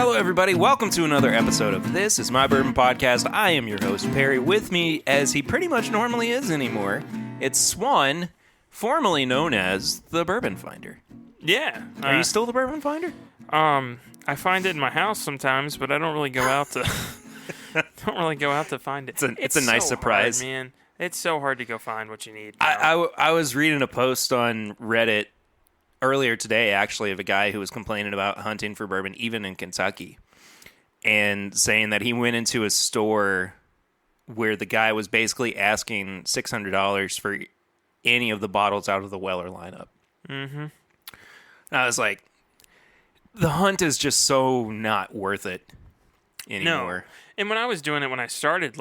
Hello, everybody. Welcome to another episode of This Is My Bourbon Podcast. I am your host, Perry. With me, as he pretty much normally is anymore, it's Swan, formerly known as the Bourbon Finder. Yeah. Are you still the Bourbon Finder? I find it in my house sometimes, but I don't really go out to find it. It's a nice surprise, hard, man. It's so hard to go find what you need. I was reading a post on Reddit earlier today, actually, of a guy who was complaining about hunting for bourbon, even in Kentucky, and saying that he went into a store where the guy was basically asking $600 for any of the bottles out of the Weller lineup. Mm-hmm. I was like, the hunt is just so not worth it anymore. No. And when I was doing it, when I started,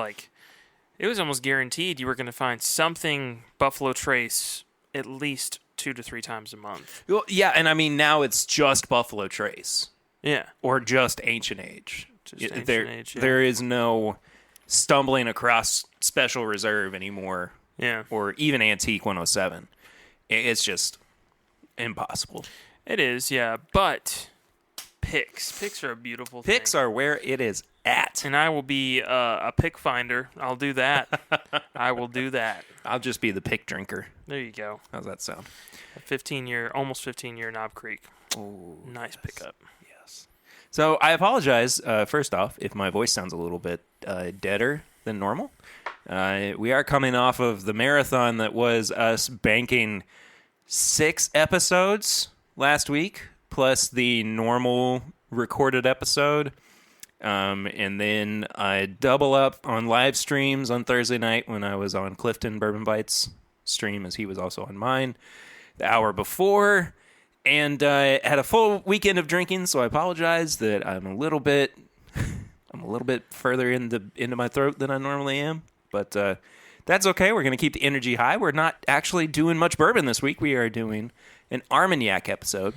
it was almost guaranteed you were going to find something Buffalo Trace at least 2 to 3 times a month. Well, yeah, and I mean, now it's just Buffalo Trace. Yeah. Or just Ancient Age. Age, yeah. There is no stumbling across Special Reserve anymore. Yeah. Or even Antique 107. It's just impossible. It is, yeah. But picks are a beautiful thing. Picks are where it is at. And I will be a pick finder. I'll do that. I will do that. I'll just be the pick drinker. There you go. How's that sound? Almost 15-year Knob Creek. Oh, nice pickup. Yes. So I apologize, first off, if my voice sounds a little bit deader than normal. We are coming off of the marathon that was us banking 6 episodes last week, plus the normal recorded episode. And then I double up on live streams on Thursday night when I was on Clifton Bourbon Bites stream, as he was also on mine the hour before, and I had a full weekend of drinking. So I apologize that I'm a little bit further into my throat than I normally am, but that's okay. We're gonna keep the energy high. We're not actually doing much bourbon this week. We are doing an Armagnac episode,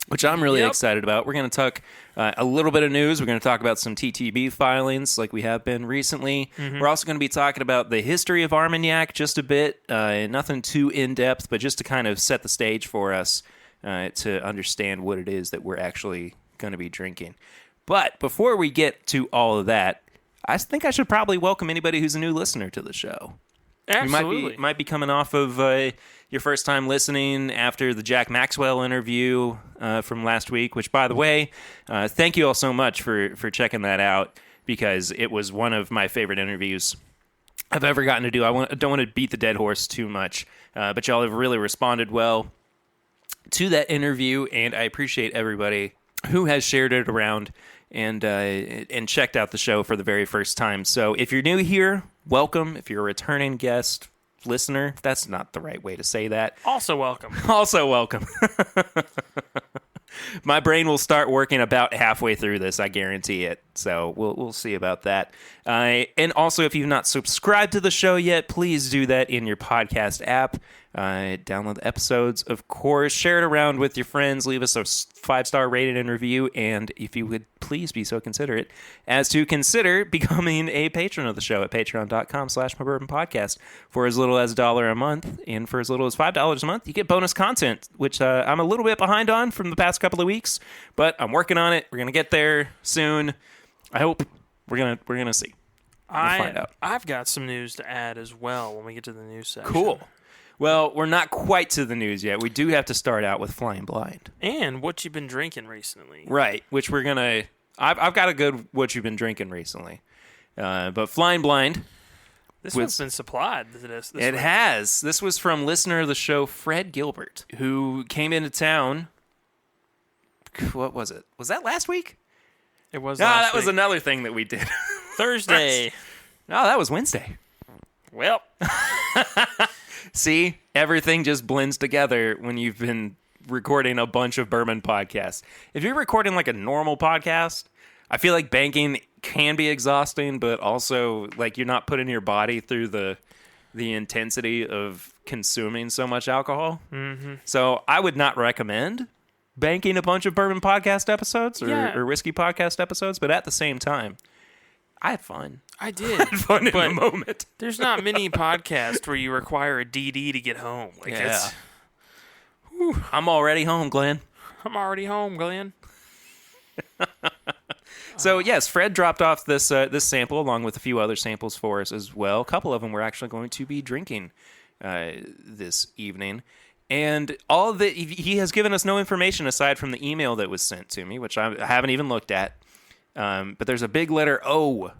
which I'm really excited about. We're going to talk a little bit of news. We're going to talk about some TTB filings like we have been recently. Mm-hmm. We're also going to be talking about the history of Armagnac just a bit. Nothing too in-depth, but just to kind of set the stage for us to understand what it is that we're actually going to be drinking. But before we get to all of that, I think I should probably welcome anybody who's a new listener to the show. Absolutely. You might be coming off of your first time listening after the Jack Maxwell interview from last week, which, by the way, thank you all so much for checking that out, because it was one of my favorite interviews I've ever gotten to do. I don't want to beat the dead horse too much, but y'all have really responded well to that interview, and I appreciate everybody who has shared it around and checked out the show for the very first time. So if you're new here, welcome. If you're a returning guest, listener, that's not the right way to say that. Also welcome. Also welcome. My brain will start working about halfway through this, I guarantee it. So we'll see about that. And also, if you've not subscribed to the show yet, please do that in your podcast app. Download the episodes, of course. Share it around with your friends. Leave us a 5-star rating and review. And if you would please be so considerate as to consider becoming a patron of the show at patreon.com/mybourbonpodcast. For as little as $1 a month and for as little as $5 a month, you get bonus content, which I'm a little bit behind on from the past couple of weeks, but I'm working on it. We're going to get there soon. I hope. We're gonna see. We'll find out. I've got some news to add as well when we get to the news section. Cool. Well, we're not quite to the news yet. We do have to start out with Flying Blind. And what you've been drinking recently. Right, which we're going to... I've got a good what you've been drinking recently. But Flying Blind... This one's been supplied to this It week. has. This was from listener of the show, Fred Gilbert, who came into town... What was it? Was that last week? It was No, last that was week. another thing that we did. Thursday. No, that was Wednesday. Well... See, everything just blends together when you've been recording a bunch of bourbon podcasts. If you're recording like a normal podcast, I feel like banking can be exhausting, but also like you're not putting your body through the intensity of consuming so much alcohol. Mm-hmm. So I would not recommend banking a bunch of bourbon podcast episodes or whiskey podcast episodes, but at the same time, I had fun. I did. I had fun in the moment. There's not many podcasts where you require a DD to get home. I'm already home, Glenn. I'm already home, Glenn. So yes, Fred dropped off this sample along with a few other samples for us as well. A couple of them we're actually going to be drinking this evening. And all of he has given us no information aside from the email that was sent to me, which I haven't even looked at. But there's a big letter O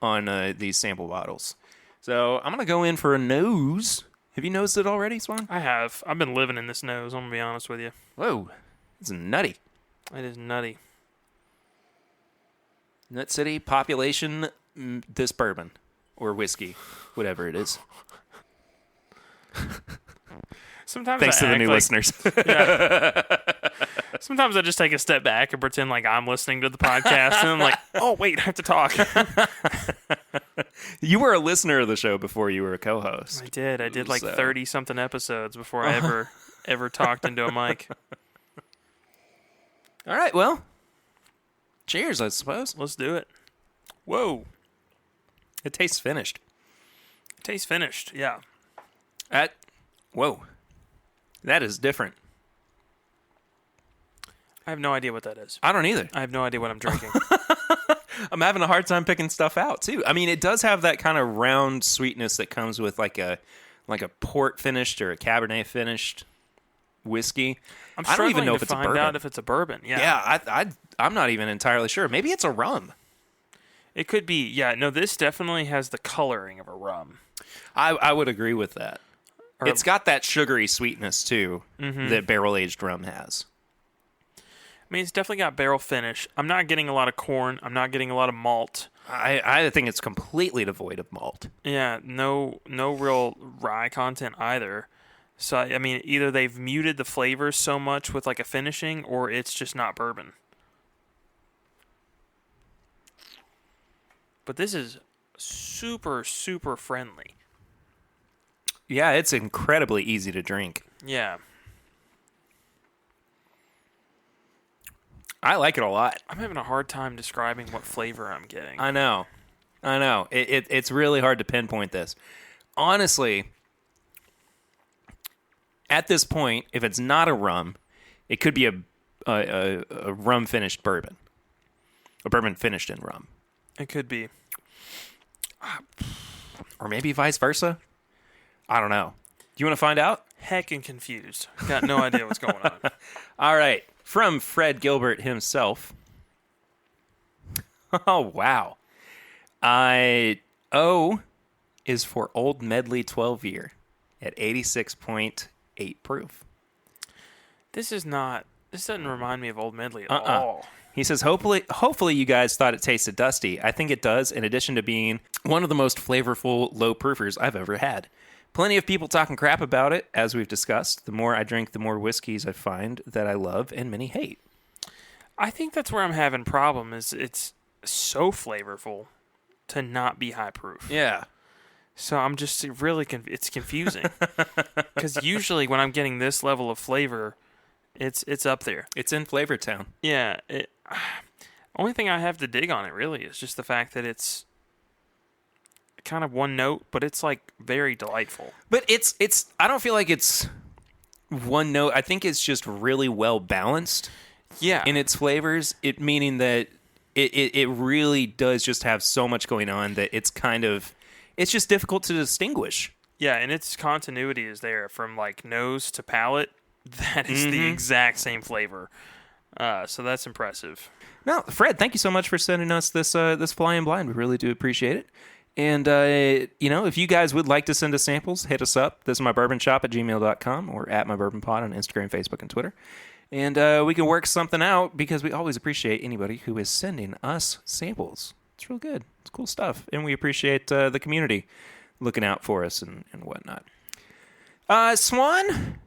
on these sample bottles. So I'm going to go in for a nose. Have you nosed it already, Swan? I have. I've been living in this nose, I'm going to be honest with you. Whoa, it's nutty. It is nutty. Nut City, population, this bourbon. Or whiskey, whatever it is. Sometimes Thanks to the new listeners. Yeah. Sometimes I just take a step back and pretend like I'm listening to the podcast, and I'm like, oh, wait, I have to talk. You were a listener of the show before you were a co-host. I did like 30-something episodes before I ever talked into a mic. All right, well, cheers, I suppose. Let's do it. Whoa. It tastes finished. It tastes finished, yeah. Whoa. That is different. I have no idea what that is. I don't either. I have no idea what I'm drinking. I'm having a hard time picking stuff out, too. I mean, it does have that kind of round sweetness that comes with like a port finished or a Cabernet finished whiskey. I don't even know if it's a bourbon. Find out if it's a bourbon. Yeah. Yeah, I'm not even entirely sure. Maybe it's a rum. It could be. Yeah, no, this definitely has the coloring of a rum. I would agree with that. It's got that sugary sweetness, too, that barrel-aged rum has. I mean, it's definitely got barrel finish. I'm not getting a lot of corn. I'm not getting a lot of malt. I think it's completely devoid of malt. Yeah, no real rye content either. So, I mean, either they've muted the flavors so much with like a finishing, or it's just not bourbon. But this is super, super friendly. Yeah, it's incredibly easy to drink. Yeah. I like it a lot. I'm having a hard time describing what flavor I'm getting. I know. It's really hard to pinpoint this. Honestly, at this point, if it's not a rum, it could be a rum finished bourbon. A bourbon finished in rum. It could be. Or maybe vice versa. I don't know. Do you want to find out? Heckin' confused. Got no idea what's going on. All right. From Fred Gilbert himself. Oh, wow. O is for Old Medley 12 year at 86.8 proof. This doesn't remind me of Old Medley at all. He says, hopefully you guys thought it tasted dusty. I think it does, in addition to being one of the most flavorful low proofers I've ever had. Plenty of people talking crap about it, as we've discussed. The more I drink, the more whiskeys I find that I love and many hate. I think that's where I'm having problem is it's so flavorful to not be high proof. Yeah. So I'm just really it's confusing. Because usually when I'm getting this level of flavor, it's up there. It's in Flavor Town. Yeah. Only thing I have to dig on it really is just the fact that it's kind of one note, but it's like very delightful. But it's I don't feel like it's one note. I think it's just really well balanced. Yeah. In its flavors, meaning that it really does just have so much going on that it's just difficult to distinguish. Yeah, and its continuity is there from like nose to palate. That is the exact same flavor. So that's impressive. No, Fred, thank you so much for sending us this Flying Blind. We really do appreciate it. And, if you guys would like to send us samples, hit us up. This is mybourbonshop@gmail.com or at mybourbonpod on Instagram, Facebook, and Twitter. And we can work something out because we always appreciate anybody who is sending us samples. It's real good. It's cool stuff. And we appreciate the community looking out for us and whatnot. Swan,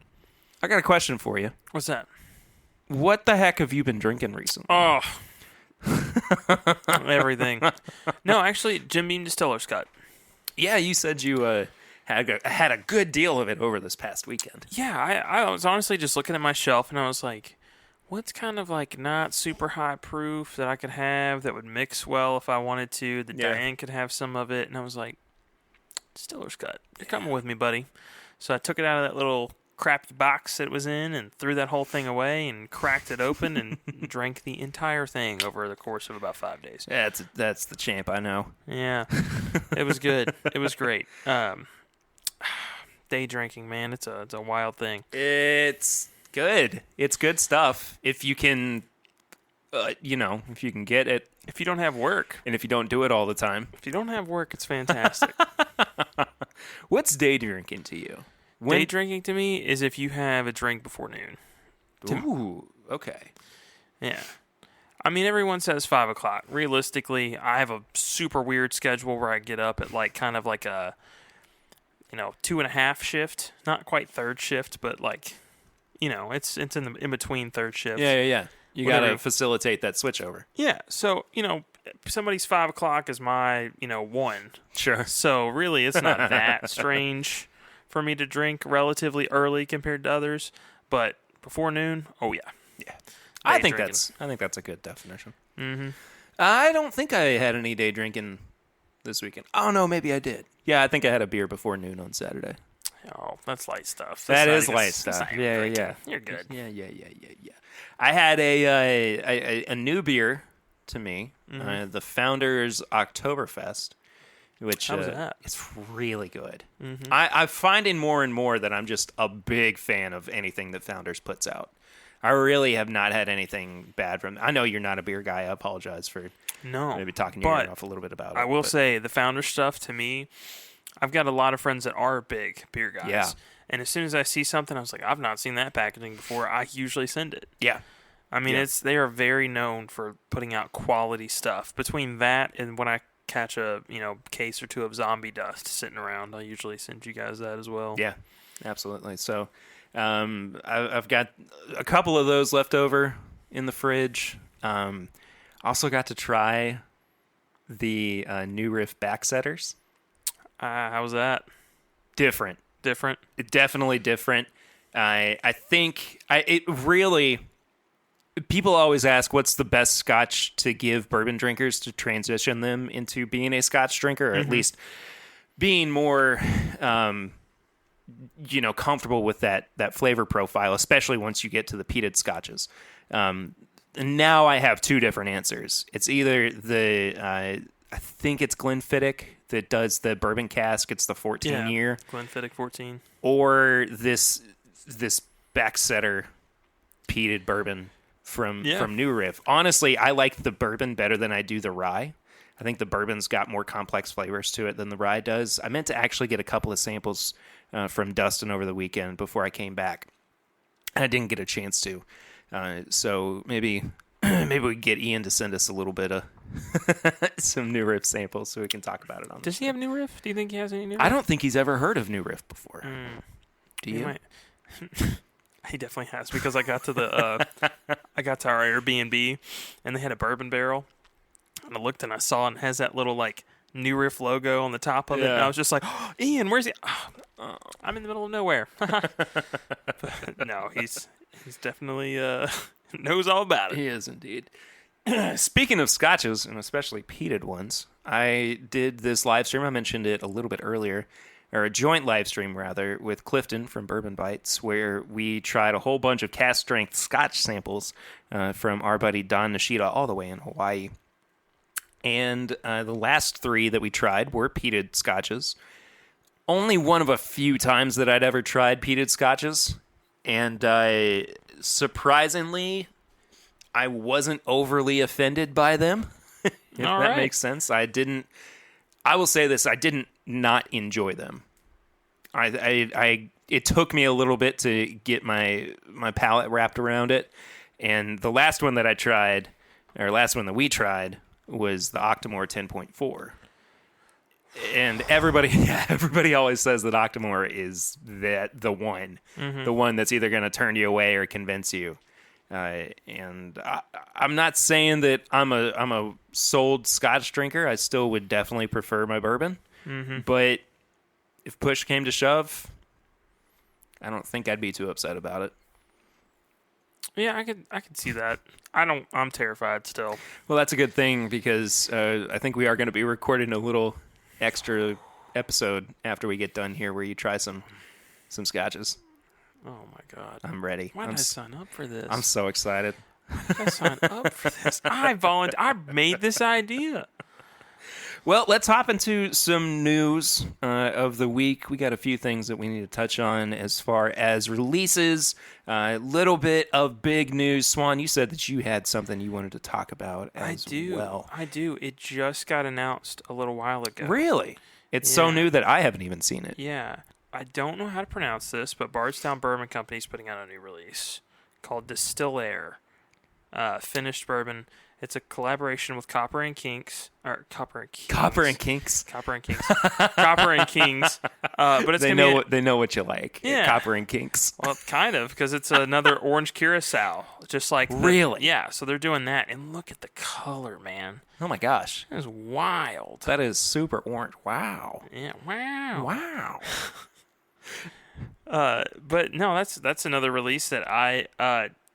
I got a question for you. What's that? What the heck have you been drinking recently? Oh, everything. No, actually, Jim Beam Distiller's Cut. Yeah, you said you had a good deal of it over this past weekend. Yeah, I was honestly just looking at my shelf and I was like, what's kind of like not super high proof that I could have that would mix well if I wanted to, that Diane could have some of it. And I was like, Distiller's Cut. You're coming with me, buddy. So I took it out of that little crappy box it was in and threw that whole thing away and cracked it open and drank the entire thing over the course of about 5 days. Yeah, that's the champ I know. Yeah, it was good. It was great. Day drinking, man, it's a wild thing. It's good. It's good stuff if you can, if you can get it. If you don't have work. And if you don't do it all the time. If you don't have work, it's fantastic. What's day drinking to you? Day drinking to me is if you have a drink before noon. Ooh, okay. Yeah. I mean, everyone says 5 o'clock. Realistically, I have a super weird schedule where I get up at kind of like a, 2.5 shift. Not quite third shift, but it's in between third shifts. Yeah. You got to facilitate that switchover. Yeah. So, somebody's 5 o'clock is my, 1. Sure. So really, it's not that strange for me to drink relatively early compared to others. But before noon, oh yeah. I think that's a good definition. Mm-hmm. I don't think I had any day drinking this weekend. Oh no, maybe I did. Yeah, I think I had a beer before noon on Saturday. Oh, that's light stuff. That is light stuff. Yeah. You're good. Yeah. I had a new beer to me, the Founders Oktoberfest, which how was that? It's really good. Mm-hmm. I'm finding more and more that I'm just a big fan of anything that Founders puts out. I really have not had anything bad from. I know you're not a beer guy. I apologize for maybe talking your ear off a little bit about it. I will say the Founders stuff to me. I've got a lot of friends that are big beer guys. Yeah. And as soon as I see something, I was like, I've not seen that packaging before. I usually send it. Yeah. I mean, they are very known for putting out quality stuff. Between that and when I catch a case or two of zombie dust sitting around, I usually send you guys that as well. Yeah, absolutely. So I've got a couple of those left over in the fridge. Also got to try the New Riff Backsetters. How was that? Different. Definitely different. I think it really. People always ask what's the best scotch to give bourbon drinkers to transition them into being a scotch drinker, or at least being more, comfortable with that flavor profile, especially once you get to the peated scotches. And now I have two different answers. It's either I think it's Glenfiddich that does the bourbon cask. It's the 14-year. Glenfiddich 14. Or this Backsetter peated bourbon from New Riff. Honestly, I like the bourbon better than I do the rye. I think the bourbon's got more complex flavors to it than the rye does. I meant to actually get a couple of samples from Dustin over the weekend before I came back. I didn't get a chance to. So maybe we get Ian to send us a little bit of some New Riff samples so we can talk about it on. Does he have New Riff? Do you think he has any New Riff? I don't think he's ever heard of New Riff before. Do you? He definitely has, because I got to our Airbnb and they had a bourbon barrel, and I looked and I saw it has that little New Riff logo on the top of it, and I was just like, oh, Ian, where's he? Oh, I'm in the middle of nowhere. But no, he's definitely knows all about it. He is indeed. Speaking of scotches, and especially peated ones, I did this live stream. I mentioned it a little bit earlier. Or a joint live stream, rather, with Clifton from Bourbon Bites, where we tried a whole bunch of cast-strength scotch samples from our buddy Don Nishida all the way in Hawaii. And the last three that we tried were peated scotches. Only one of a few times that I'd ever tried peated scotches. And surprisingly, I wasn't overly offended by them, if that makes sense. I will say this, I didn't not enjoy them. It took me a little bit to get my palate wrapped around it, and the last one that we tried was the Octomore 10.4. And everybody always says that Octomore is the one that's either going to turn you away or convince you. And I'm not saying that I'm a sold Scotch drinker. I still would definitely prefer my bourbon. But if push came to shove, I don't think I'd be too upset about it. Yeah, I could see that. I'm terrified still. Well, that's a good thing, because I think we are going to be recording a little extra episode after we get done here where you try some scotches. Oh my God. I'm ready. Why did I sign up for this? I'm so excited. Why did I sign up for this? I made this idea. Well, let's hop into some news of the week. We got a few things that we need to touch on as far as releases. A little bit of big news. Swan, you said that you had something you wanted to talk about as well. I do. It just got announced a little while ago. Really? It's so new that I haven't even seen it. Yeah. I don't know how to pronounce this, but Bardstown Bourbon Company is putting out a new release called Distillaire. Finished bourbon. It's a collaboration with Copper and Kings. But it's Copper and Kings. But it's they know what you like. Yeah. Copper and Kings. Well, kind of, because it's another orange curacao, just like really. Yeah. So they're doing that, and look at the color, man. Oh my gosh, that is wild. That is super orange. Wow. Yeah. Wow. Wow. But no, that's another release that I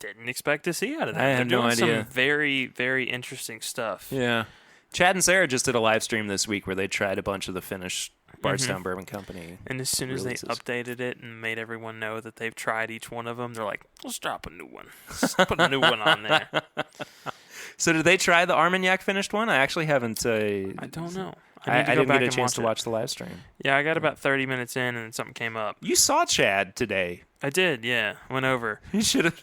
didn't expect to see out of that. I had no idea. Some very, very interesting stuff. Yeah. Chad and Sarah just did a live stream this week where they tried a bunch of the finished Bardstown Bourbon Company. And as soon as they updated it and made everyone know that they've tried each one of them, they're like, let's drop a new one. Let's put a new one on there. So did they try the Armagnac finished one? I actually haven't. I don't know. I didn't get a chance to watch the live stream. Yeah, I got about 30 minutes in and something came up. You saw Chad today. I did, yeah. Went over. You should have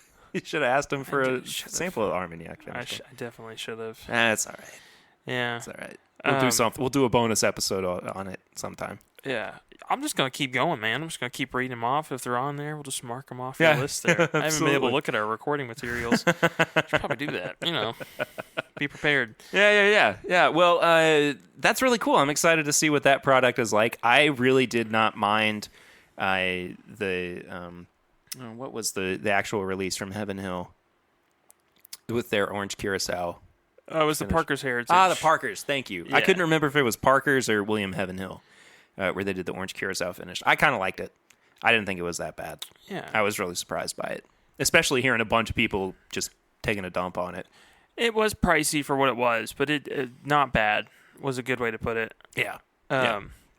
asked him for a sample of Armagnac. I definitely should have. That's all right. Yeah. That's all right. We'll do something. We'll do a bonus episode on it sometime. Yeah. I'm just going to keep going, man. I'm just going to keep reading them off. If they're on there, we'll just mark them off the list there. I haven't been able to look at our recording materials. Should probably do that, Be prepared. Yeah. Well, that's really cool. I'm excited to see what that product is like. I really did not mind what was the actual release from Heaven Hill with their orange curacao. Oh, it was the Parker's Heritage. The Parker's. Thank you. Yeah. I couldn't remember if it was Parker's or William Heaven Hill, where they did the orange curacao finish. I kind of liked it. I didn't think it was that bad. Yeah. I was really surprised by it, especially hearing a bunch of people just taking a dump on it. It was pricey for what it was, but it not bad was a good way to put it. Yeah.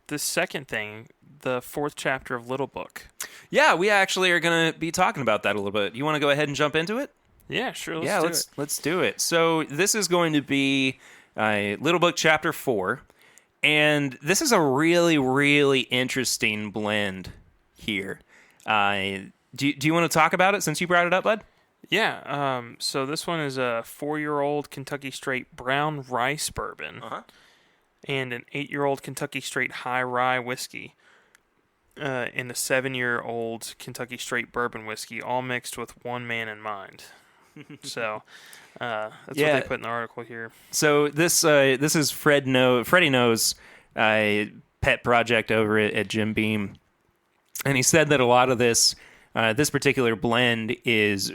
The second thing, the 4th chapter of Little Book. Yeah, we actually are going to be talking about that a little bit. You want to go ahead and jump into it? Yeah, sure. Let's do it. So this is going to be Little Book Chapter 4, and this is a really, really interesting blend here. Do you want to talk about it since you brought it up, bud? Yeah. So this one is a 4-year-old Kentucky Straight brown rice bourbon, and an 8-year-old Kentucky Straight high rye whiskey. And a 7-year-old Kentucky Straight bourbon whiskey, all mixed with one man in mind. So that's what they put in the article here. So this is Freddie No's pet project over at Jim Beam, and he said that a lot of this particular blend is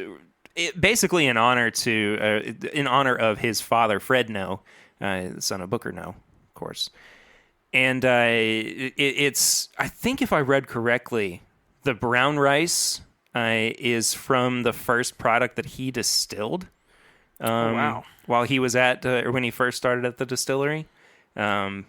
basically in honor of his father, Fred No, the son of Booker No, of course. And it's, I think if I read correctly, the brown rice is from the first product that he distilled. Wow! While he was or when he first started at the distillery, and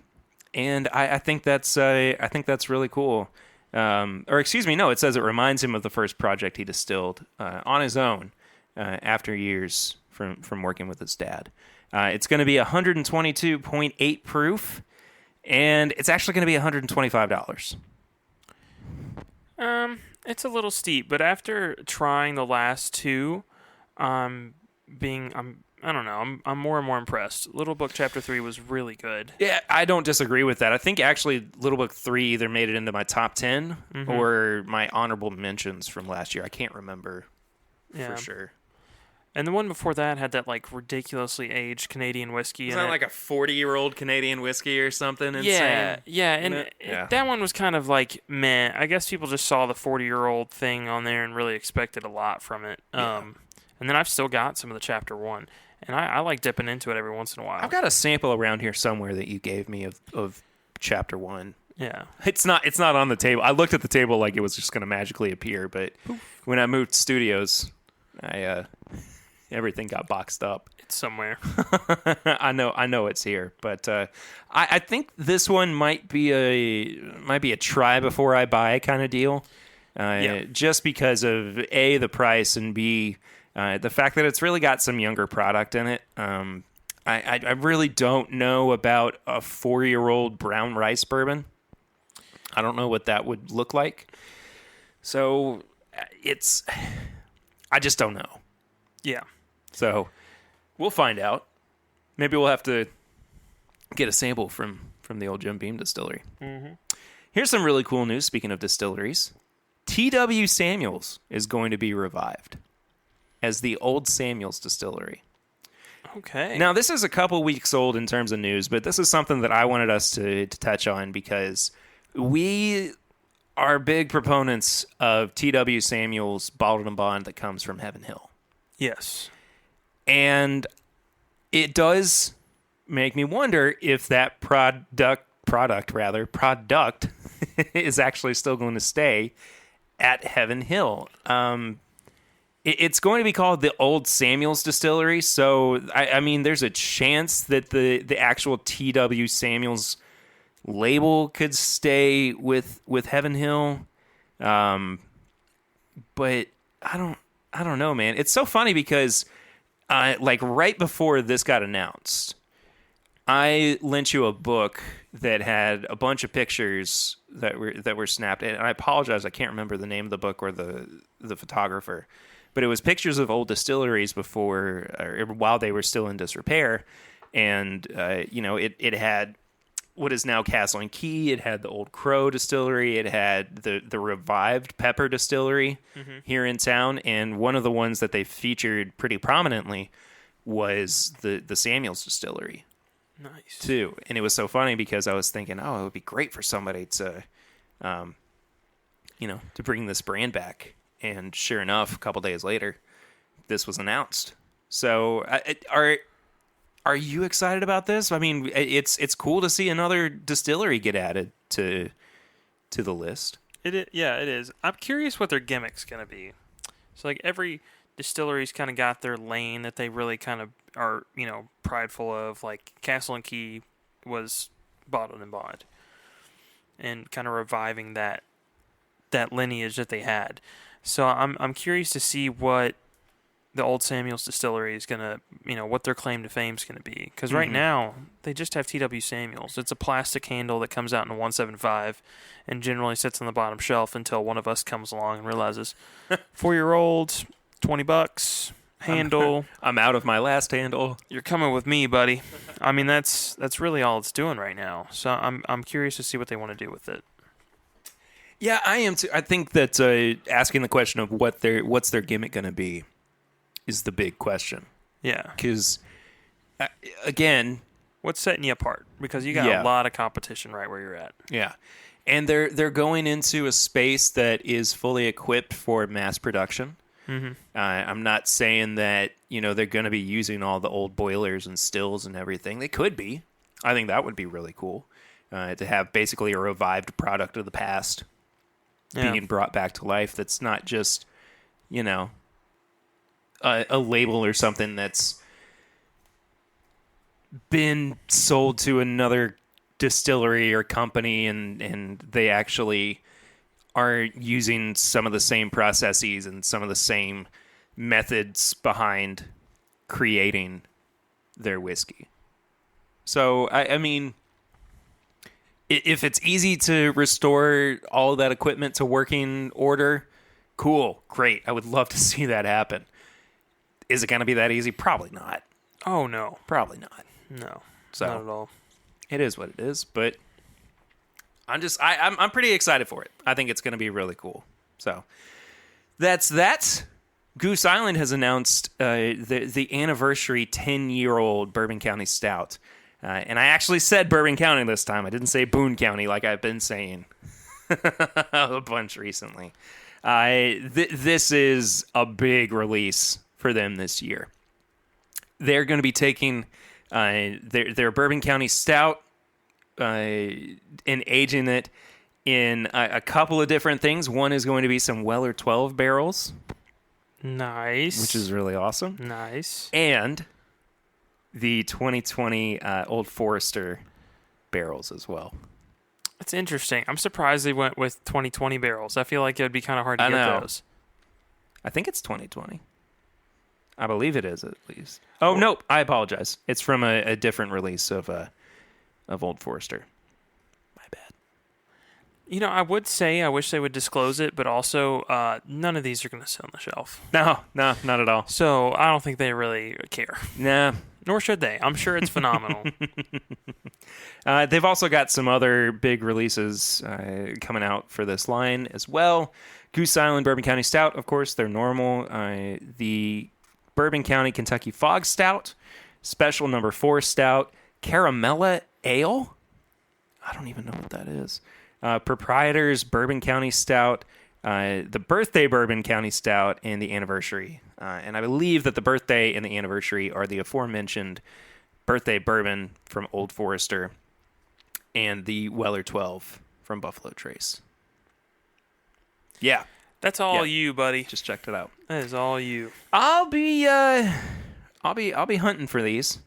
I think that's really cool. Or excuse me, no, it says it reminds him of the first project he distilled on his own after years from working with his dad. It's going to be 122.8 proof. And it's actually going to be $125. It's a little steep, but after trying the last two, I'm more and more impressed. Little Book Chapter 3 was really good. Yeah, I don't disagree with that. I think actually Little Book 3 either made it into my top 10 or my honorable mentions from last year. I can't remember for sure. And the one before that had that like ridiculously aged Canadian whiskey. Isn't that like a 40-year-old Canadian whiskey or something insane? Yeah, and that one was kind of like meh. I guess people just saw the 40-year-old thing on there and really expected a lot from it. Yeah. And then I've still got some of the Chapter 1, and I like dipping into it every once in a while. I've got a sample around here somewhere that you gave me of Chapter 1. Yeah. It's not on the table. I looked at the table like it was just going to magically appear, but when I moved studios, everything got boxed up. It's somewhere. I know it's here, but I think this one might be a try before I buy kind of deal. just because of A, the price, and B, the fact that it's really got some younger product in it. I really don't know about a 4-year-old brown rice bourbon. I don't know what that would look like. So I just don't know. Yeah. So we'll find out. Maybe we'll have to get a sample from the old Jim Beam distillery. Mm-hmm. Here's some really cool news. Speaking of distilleries, T.W. Samuels is going to be revived as the Old Samuels distillery. Okay. Now, this is a couple weeks old in terms of news, but this is something that I wanted us to touch on because we are big proponents of T.W. Samuels bottled and bond that comes from Heaven Hill. Yes. And it does make me wonder if that product is actually still going to stay at Heaven Hill. It's going to be called the Old Samuels Distillery, so I mean, there's a chance that the actual T.W. Samuels label could stay with Heaven Hill, but I don't know, man. It's so funny because like right before this got announced, I lent you a book that had a bunch of pictures that were snapped, and I apologize, I can't remember the name of the book or the photographer. But it was pictures of old distilleries before, or while they were still in disrepair, and it had what is now Castle and Key. It had the Old Crow Distillery. It had the revived Pepper Distillery here in town, and one of the ones that they featured pretty prominently was the Samuels Distillery. Nice too. And it was so funny because I was thinking, oh, it would be great for somebody to, to bring this brand back. And sure enough, a couple days later, this was announced. So, are you excited about this? I mean, it's cool to see another distillery get added to the list. It is. I'm curious what their gimmick's gonna be. So, like, every distillery's kind of got their lane that they really kind of are, prideful of. Like Castle and Key was bottled and bond, and kind of reviving that lineage that they had. So I'm curious to see what the Old Samuels Distillery is gonna, what their claim to fame is gonna be. Because right now they just have T.W. Samuels. It's a plastic handle that comes out in a 175, and generally sits on the bottom shelf until one of us comes along and realizes, 4-year-old, $20 handle. I'm out of my last handle. You're coming with me, buddy. I mean, that's really all it's doing right now. So I'm curious to see what they want to do with it. Yeah, I am too. I think that asking the question of what's their gimmick going to be is the big question. Yeah. Because, again... What's setting you apart? Because you got a lot of competition right where you're at. Yeah. And they're going into a space that is fully equipped for mass production. Mm-hmm. I'm not saying that, they're going to be using all the old boilers and stills and everything. They could be. I think that would be really cool. To have basically a revived product of the past being brought back to life. That's not just, a label or something that's been sold to another distillery or company and they actually are using some of the same processes and some of the same methods behind creating their whiskey. So, I mean, if it's easy to restore all that equipment to working order, cool, great. I would love to see that happen. Is it going to be that easy? Probably not. Oh, no. Probably not. No, so, not at all. It is what it is, but I'm pretty excited for it. I think it's going to be really cool. So that's that. Goose Island has announced the anniversary 10-year-old Bourbon County Stout. And I actually said Bourbon County this time. I didn't say Boone County like I've been saying a bunch recently. This is a big release for them this year. They're going to be taking their Bourbon County Stout and aging it in a couple of different things. One is going to be some Weller 12 barrels. Nice. Which is really awesome. Nice. And the 2020 Old Forester barrels as well. That's interesting. I'm surprised they went with 2020 barrels. I feel like it would be kind of hard to I get know. those. I think it's 2020. I believe it is, at least. Oh, nope. I apologize. It's from a different release of Old Forester. My bad. You know, I would say I wish they would disclose it, but also none of these are going to sit on the shelf. No, not at all. So I don't think they really care. Nah. Nor should they. I'm sure it's phenomenal. They've also got some other big releases coming out for this line as well. Goose Island Bourbon County Stout, of course, they're normal. The Bourbon County Kentucky Fog Stout, Special No. 4 Stout, Caramella Ale. I don't even know what that is. Proprietors Bourbon County Stout, the Birthday Bourbon County Stout, and the Anniversary. And I believe that the Birthday and the Anniversary are the aforementioned Birthday Bourbon from Old Forester and the Weller 12 from Buffalo Trace. Yeah, That's all you, buddy. just checked it out. That is all you. I'll be hunting for these,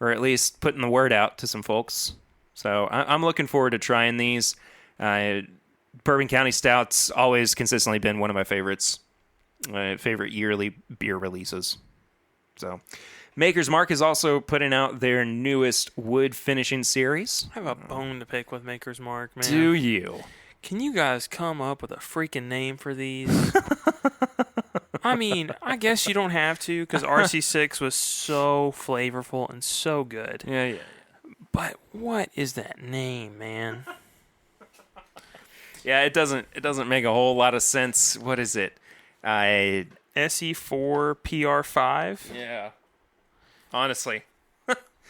or at least putting the word out to some folks. So I'm looking forward to trying these. Bourbon County Stout's always consistently been one of my favorites. Favorite yearly beer releases. So, Maker's Mark is also putting out their newest wood finishing series. I have a bone to pick with Maker's Mark, man. Do you? Can you guys come up with a freaking name for these? I mean, I guess you don't have to because RC6 was so flavorful and so good. Yeah. But what is that name, man? Yeah, it doesn't make a whole lot of sense. What is it? SE4 PR5? Yeah. Honestly.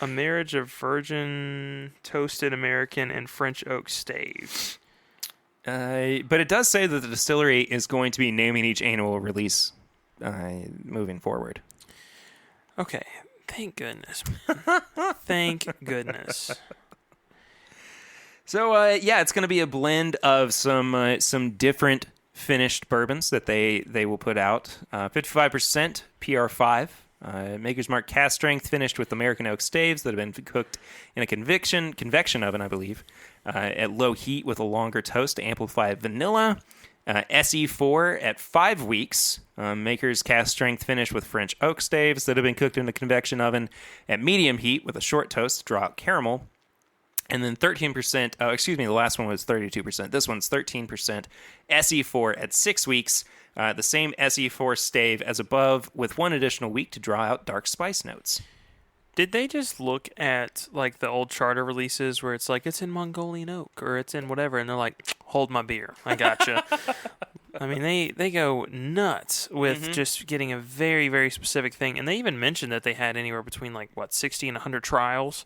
A marriage of virgin, toasted American, and French oak staves. But it does say that the distillery is going to be naming each annual release moving forward. Okay. Thank goodness, man. Thank goodness. So, it's going to be a blend of some different finished bourbons that they will put out. 55% PR5. Maker's Mark cast strength finished with American oak staves that have been cooked in a convection oven, I believe, at low heat with a longer toast to amplify vanilla. SE4 at 5 weeks. Maker's cast strength finished with French oak staves that have been cooked in a convection oven at medium heat with a short toast to draw out caramel. And then 13%, the last one was 32%. This one's 13%. SE4 at 6 weeks. The same SE4 stave as above with one additional week to draw out dark spice notes. Did they just look at like the old charter releases where it's like it's in Mongolian oak or it's in whatever, and they're like, hold my beer, I gotcha. I mean, they go nuts with just getting a very, very specific thing, and they even mentioned that they had anywhere between 60 and 100 trials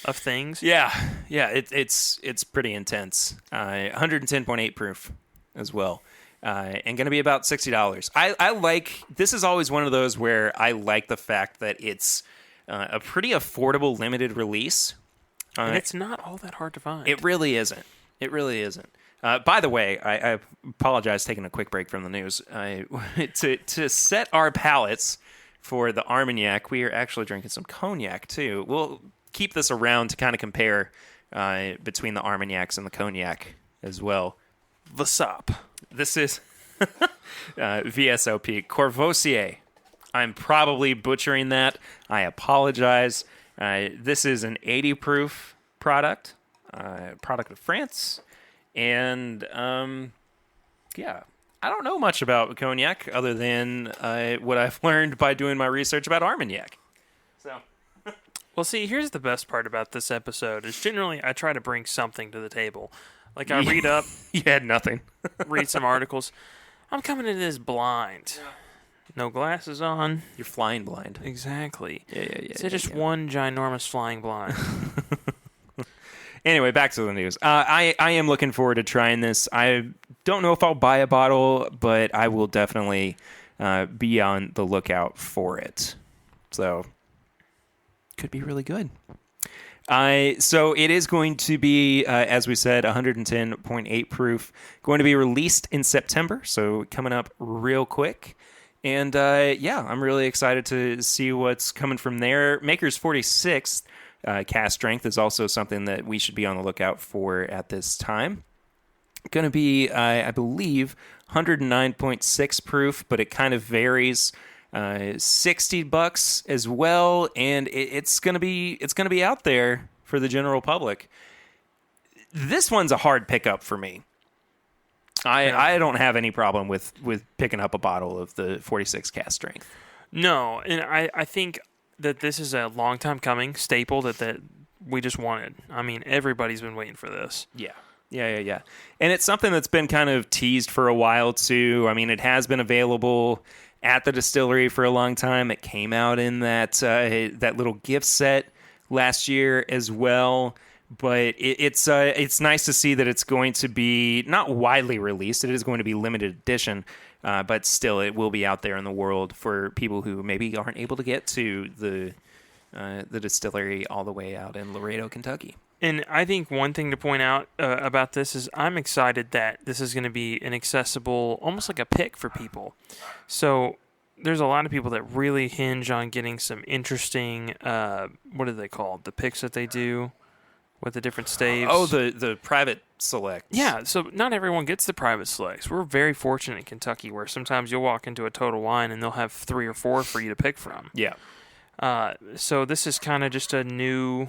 of things. Yeah, it's pretty intense. 110.8 proof as well. And going to be about $60. I like, this is always one of those where I like the fact that it's a pretty affordable limited release. And it's not all that hard to find. It really isn't. By the way, I apologize taking a quick break from the news. To set our palates for the Armagnac, we are actually drinking some cognac too. We'll keep this around to kind of compare between the Armagnacs and the cognac as well. Vasop. This is VSOP, Courvoisier. I'm probably butchering that. I apologize. This is an 80 proof product of France. And, I don't know much about cognac other than what I've learned by doing my research about Armagnac. So, well, see, here's the best part about this episode is generally I try to bring something to the table. Like I read up. You had nothing. Read some articles. I'm coming into this blind. Yeah. No glasses on. You're flying blind. Exactly. Yeah. So just one ginormous flying blind. Anyway, back to the news. I am looking forward to trying this. I don't know if I'll buy a bottle, but I will definitely be on the lookout for it. So, could be really good. So it is going to be, as we said, 110.8 proof. Going to be released in September, so coming up real quick. And I'm really excited to see what's coming from there. Maker's 46th Cast strength is also something that we should be on the lookout for at this time. Going to be, I believe, 109.6 proof, but it kind of varies. $60 as well, and it's gonna be out there for the general public. This one's a hard pickup for me. I don't have any problem with picking up a bottle of the 46 cast strength. No, and I think that this is a long time coming staple that we just wanted. I mean, everybody's been waiting for this. Yeah. And it's something that's been kind of teased for a while too. I mean, it has been available at the distillery for a long time. It came out in that little gift set last year as well. But it's nice to see that it's going to be not widely released. It is going to be limited edition, but still it will be out there in the world for people who maybe aren't able to get to the distillery all the way out in Laredo, Kentucky. And I think one thing to point out about this is I'm excited that this is going to be an accessible, almost like a pick for people. So there's a lot of people that really hinge on getting some interesting, what are they called? The picks that they do with the different staves. Oh, the private select. Yeah, so not everyone gets the private selects. We're very fortunate in Kentucky where sometimes you'll walk into a Total Wine and they'll have 3 or 4 for you to pick from. Yeah. So this is kind of just a new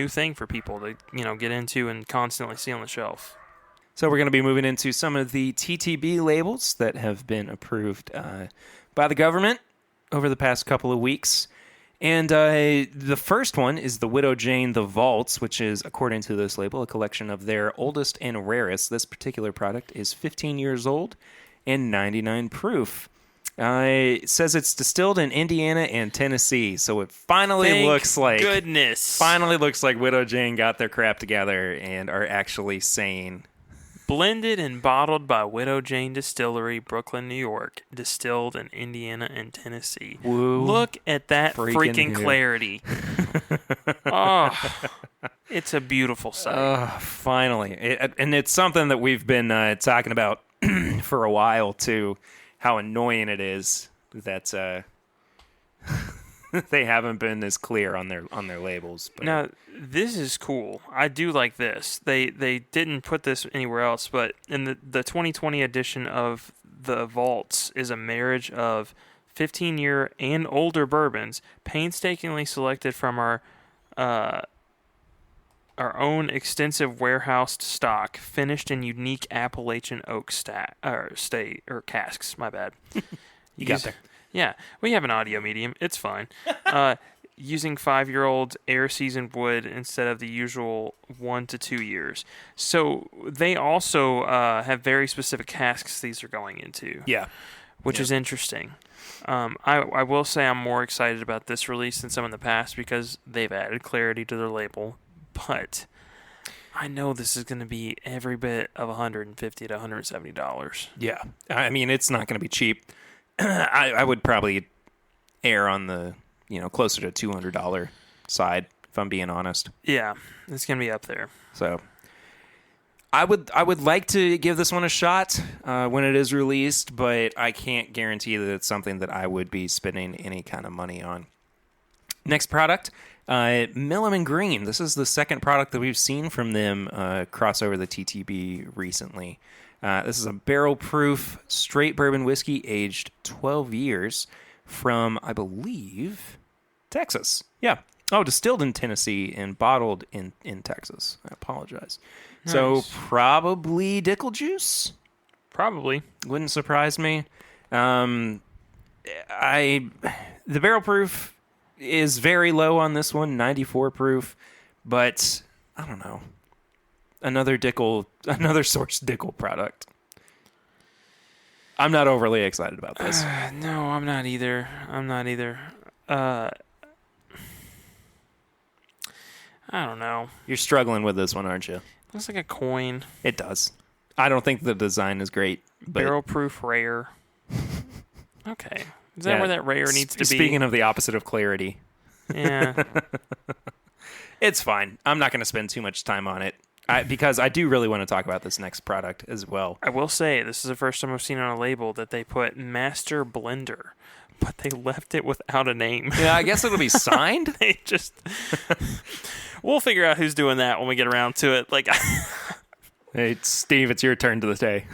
thing for people to get into and constantly see on the shelf. So we're going to be moving into some of the TTB labels that have been approved by the government over the past couple of weeks. And the first one is the Widow Jane The Vaults, which is, according to this label, a collection of their oldest and rarest. This particular product is 15 years old and 99 proof. It says it's distilled in Indiana and Tennessee, so it finally looks like Widow Jane got their crap together and are actually saying... Blended and bottled by Widow Jane Distillery, Brooklyn, New York. Distilled in Indiana and Tennessee. Woo. Look at that freaking clarity. Oh, it's a beautiful sight. Finally. And it's something that we've been talking about for a while, too. How annoying it is that they haven't been as clear on their labels. But. Now, this is cool. I do like this. They didn't put this anywhere else, but in the 2020 edition of the Vaults is a marriage of 15-year and older bourbons, painstakingly selected from our own extensive warehoused stock, finished in unique Appalachian oak casks. My bad. You got there. Yeah, we have an audio medium. It's fine. Using 5-year-old air-seasoned wood instead of the usual 1 to 2 years. So they also have very specific casks these are going into. Yeah. Which is interesting. I will say I'm more excited about this release than some in the past because they've added clarity to their label. But I know this is going to be every bit of $150 to $170. Yeah. I mean, it's not going to be cheap. I would probably err on the, closer to $200 side, if I'm being honest. Yeah, it's going to be up there. So I would like to give this one a shot when it is released, but I can't guarantee that it's something that I would be spending any kind of money on. Next product, Milliman Green. This is the second product that we've seen from them cross over the TTB recently. This is a barrel-proof straight bourbon whiskey aged 12 years from, I believe, Texas. Yeah. Oh, distilled in Tennessee and bottled in Texas. I apologize. Nice. So probably Dickel juice? Probably. Wouldn't surprise me. The barrel proof is very low on this one, 94 proof, but I don't know. Another source Dickel product. I'm not overly excited about this. No, I'm not either. I don't know. You're struggling with this one, aren't you? Looks like a coin. It does. I don't think the design is great. Barrel proof rare. Okay. Is that where that rare needs to be? Speaking of the opposite of clarity. Yeah. It's fine. I'm not going to spend too much time on it. Because I do really want to talk about this next product as well. I will say, this is the first time I've seen on a label that they put Master Blender. but they left it without a name. Yeah, I guess it'll be signed. They just. We'll figure out who's doing that when we get around to it. Like, Hey, Steve, it's your turn to the day.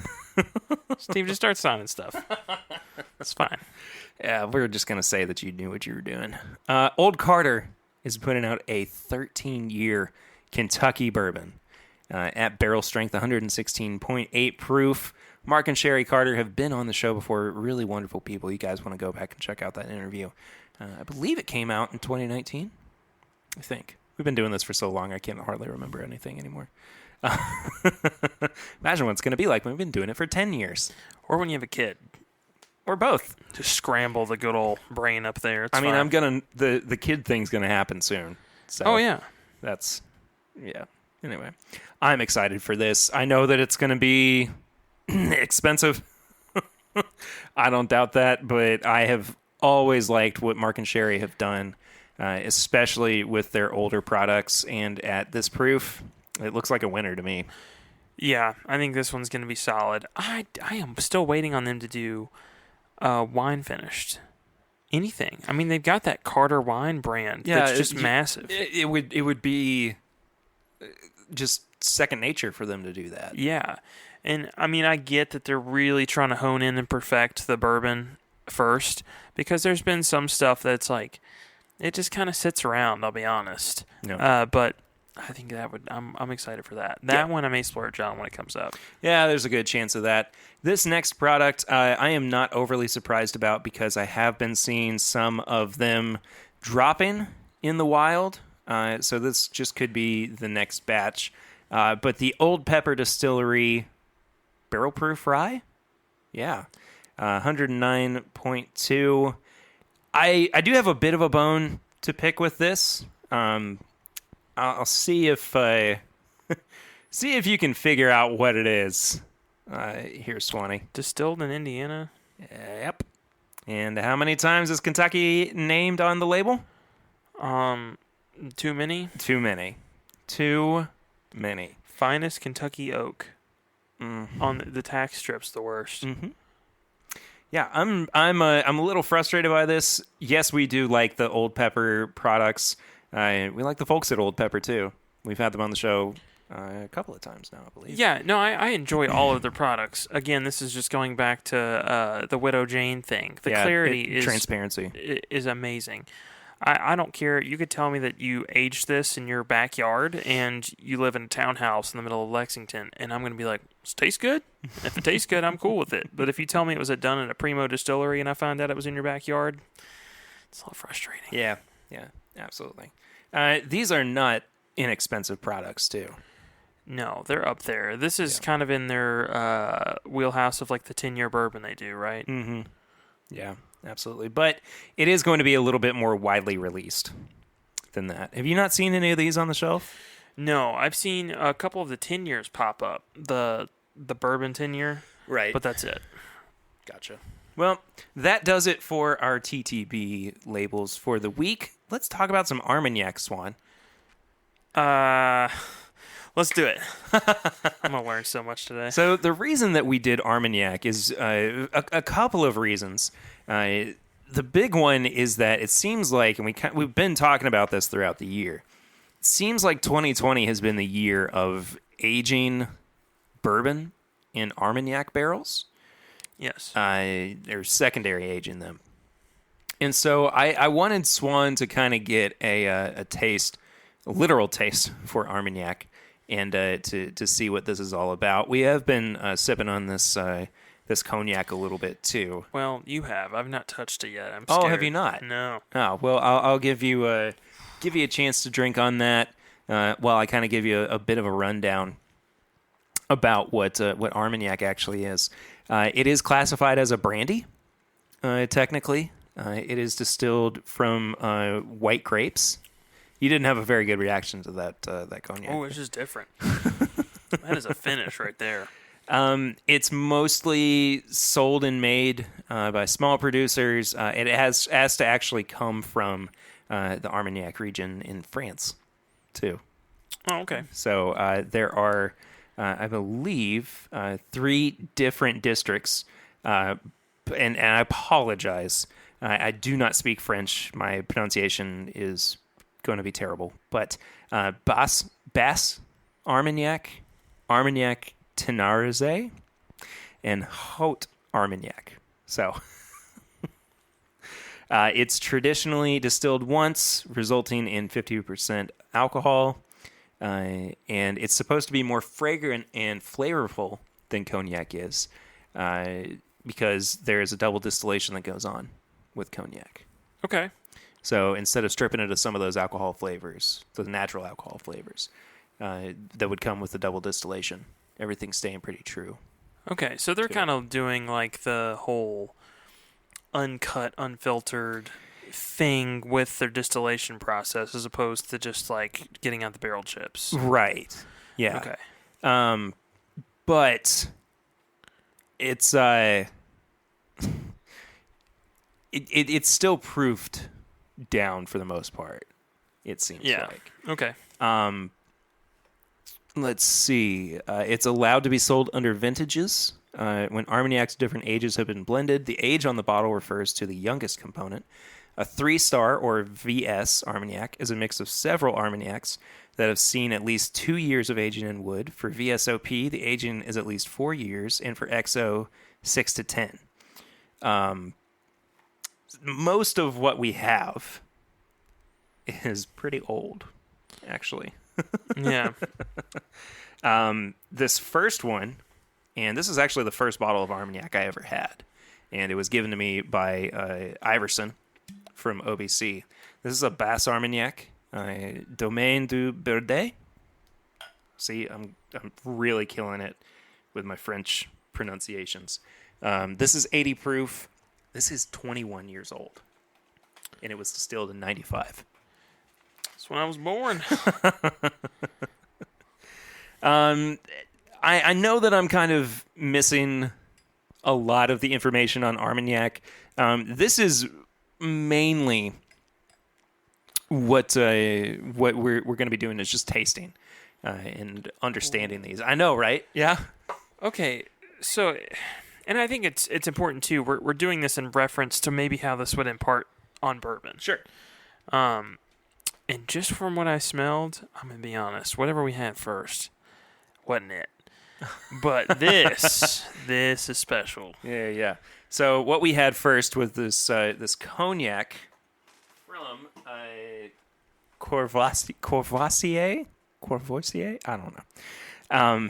Steve, just start signing stuff. That's fine. Yeah, we're just going to say that you knew what you were doing. Old Carter is putting out a 13-year Kentucky bourbon at barrel strength, 116.8 proof. Mark and Sherry Carter have been on the show before. Really wonderful people. You guys want to go back and check out that interview. I believe it came out in 2019. I think. We've been doing this for so long, I can't hardly remember anything anymore. Imagine what it's going to be like when we've been doing it for 10 years. Or when you have a kid. Or both. Just scramble the good old brain up there. It's I mean, fine. the kid thing's going to happen soon. So Oh, yeah. yeah. Anyway, I'm excited for this. I know that it's going to be expensive. I don't doubt that, but I have always liked what Mark and Sherry have done, especially with their older products. And at this proof, it looks like a winner to me. Yeah, I think this one's going to be solid. I am still waiting on them to do wine finished. Anything. I mean, they've got that Carter wine brand that's just massive. It would be just second nature for them to do that. Yeah. And, I mean, I get that they're really trying to hone in and perfect the bourbon first, because there's been some stuff that's like, it just kind of sits around, I'll be honest. No. But I think that would, I'm excited for that. That one I may splurge on when it comes up. Yeah, there's a good chance of that. This next product, I am not overly surprised about, because I have been seeing some of them dropping in the wild. So this just could be the next batch. But the Old Pepper Distillery Barrel Proof Rye? Yeah. 109.2. I do have a bit of a bone to pick with this. I'll see if see if you can figure out what it is. Here's Swanee. Distilled in Indiana? Yep. And how many times is Kentucky named on the label? Too many? Too many. Too many. Finest Kentucky oak. Mm-hmm. On the tax strip's the worst. Mm-hmm. Yeah, I'm a little frustrated by this. Yes, we do like the Old Pepper products. We like the folks at Old Pepper too. We've had them on the show a couple of times now, I believe. Yeah, no, I enjoy all of their products. Again, this is just going back to the Widow Jane thing. The clarity is transparency is amazing. I don't care. You could tell me that you aged this in your backyard and you live in a townhouse in the middle of Lexington, and I'm going to be like, does it taste good? If it tastes good, I'm cool with it. But if you tell me it was done in a Primo distillery and I found out it was in your backyard, it's a little frustrating. Yeah, absolutely. These are not inexpensive products, too. No, they're up there. This is kind of in their wheelhouse of like the 10-year bourbon they do, right? Mm-hmm. Yeah, absolutely. But it is going to be a little bit more widely released than that. Have you not seen any of these on the shelf? No, I've seen a couple of the 10 years pop up. The bourbon 10-year. Right. But that's it. Gotcha. Well, that does it for our TTB labels for the week. Let's talk about some Armagnac, Swan. Let's do it. I'm going to learn so much today. So the reason that we did Armagnac is a couple of reasons. The big one is that it seems like, and we've been talking about this throughout the year, it seems like 2020 has been the year of aging bourbon in Armagnac barrels. Yes. Or secondary aging them. And so I wanted Swan to kind of get a taste, a literal taste for Armagnac, and to see what this is all about. We have been sipping on this cognac a little bit too. Well, you have. I've not touched it yet. I'm scared. Oh, have you not? No. Oh, well, I'll give you a chance to drink on that while I kind of give you a bit of a rundown about what Armagnac actually is. It is classified as a brandy, technically. It is distilled from white grapes. You didn't have a very good reaction to that cognac. Oh, it's just different. That is a finish right there. It's mostly sold and made by small producers. It has to actually come from the Armagnac region in France, too. Oh, okay. So there are, I believe, 3 different districts, and I apologize I do not speak French. My pronunciation is going to be terrible. But Bass Armagnac, Armagnac Tenarize, and Haute Armagnac. So it's traditionally distilled once, resulting in 50% alcohol. And it's supposed to be more fragrant and flavorful than cognac is, because there is a double distillation that goes on with cognac. Okay. So instead of stripping it of some of those alcohol flavors, the natural alcohol flavors that would come with the double distillation, everything's staying pretty true. Okay, so they're kind of doing like the whole uncut, unfiltered thing with their distillation process as opposed to just like getting out the barrel chips. Right. Yeah. Okay. But it's it's still proofed down for the most part, it seems like. Okay. Let's see. It's allowed to be sold under vintages. When Armagnac's different ages have been blended, the age on the bottle refers to the youngest component. A 3-star or VS Armagnac is a mix of several Armagnacs that have seen at least 2 years of aging in wood. For VSOP, the aging is at least 4 years, and for XO, 6 to 10. Most of what we have is pretty old, actually. Yeah. This first one, and this is actually the first bottle of Armagnac I ever had, and it was given to me by Iverson from OBC. This is a Bass Armagnac, Domaine du Berde. See, I'm really killing it with my French pronunciations. This is 80 proof. This is 21 years old, and it was distilled in 95. That's when I was born. I know that I'm kind of missing a lot of the information on Armagnac. This is mainly what we're going to be doing is just tasting and understanding these. I know, right? Yeah. Okay, so, and I think it's important too. We're doing this in reference to maybe how this would impart on bourbon. Sure. And just from what I smelled, I'm gonna be honest. Whatever we had first, wasn't it? But this is special. Yeah. So what we had first was this cognac from Courvoisier. I don't know.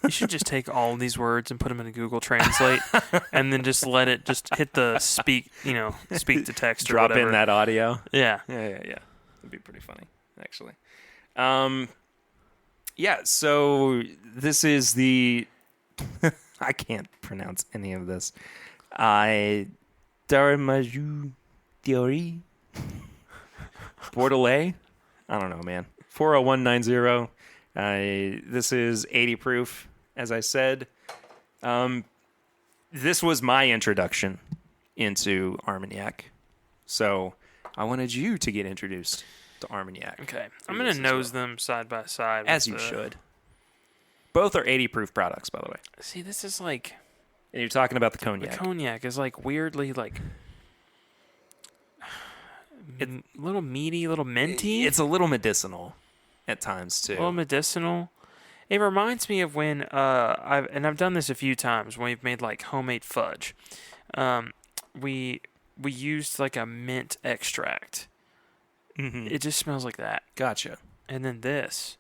You should just take all of these words and put them into Google Translate, and then just let it just hit the speak to text or Drop whatever. in that audio. Yeah. Yeah. That'd be pretty funny, actually. Yeah, so this is the... I can't pronounce any of this. Darmaju Theory? Bordelais? I don't know, man. 40190. This is 80 proof, as I said. This was my introduction into Armagnac. So I wanted you to get introduced to Armagnac. Okay. I'm going to nose them side by side. As you should. Both are 80 proof products, by the way. See, this is like... And you're talking about the cognac. The cognac is like weirdly like... a little meaty, a little minty. It's a little medicinal at times, too. A little medicinal. It reminds me of when I've done this a few times when we've made like homemade fudge. We used like a mint extract. Mm-hmm. It just smells like that. Gotcha. And then this.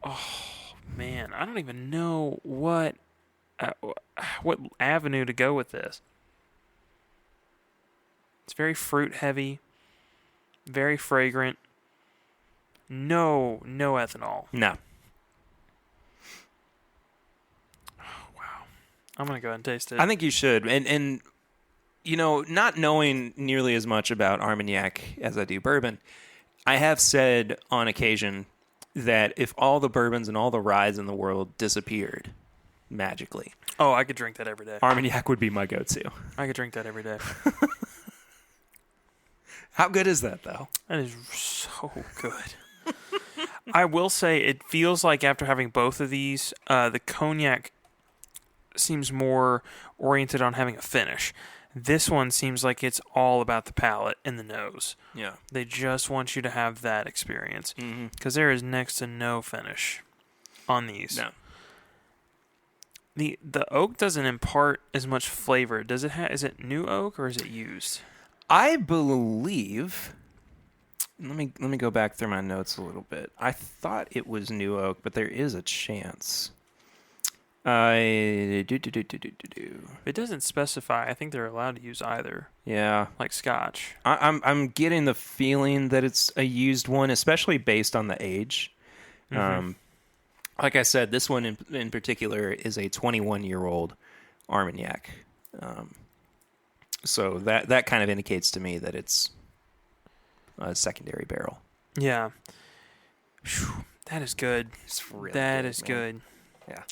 Oh man, I don't even know what avenue to go with this. It's very fruit heavy, very fragrant. No ethanol. No. Oh, wow. I'm going to go ahead and taste it. I think you should. And you know, not knowing nearly as much about Armagnac as I do bourbon, I have said on occasion that if all the bourbons and all the ryes in the world disappeared magically... Oh, I could drink that every day. Armagnac would be my go-to. I could drink that every day. How good is that, though? That is so good. I will say it feels like after having both of these, the cognac seems more oriented on having a finish. This one seems like it's all about the palate and the nose. Yeah. They just want you to have that experience Mm-hmm. because there is next to no finish on these. No. The oak doesn't impart as much flavor. Does it is it new oak or is it used? I believe. Let me go back through my notes a little bit. I thought it was new oak, but there is a chance. It doesn't specify. I think they're allowed to use either, Yeah. like Scotch. I'm getting the feeling that it's a used one, especially based on the age. Mhm. Like I said, this one in particular is a 21-year-old Armagnac. So that kind of indicates to me that it's a secondary barrel. Yeah. Whew, that is good. It's really That good, is man. good. Yeah.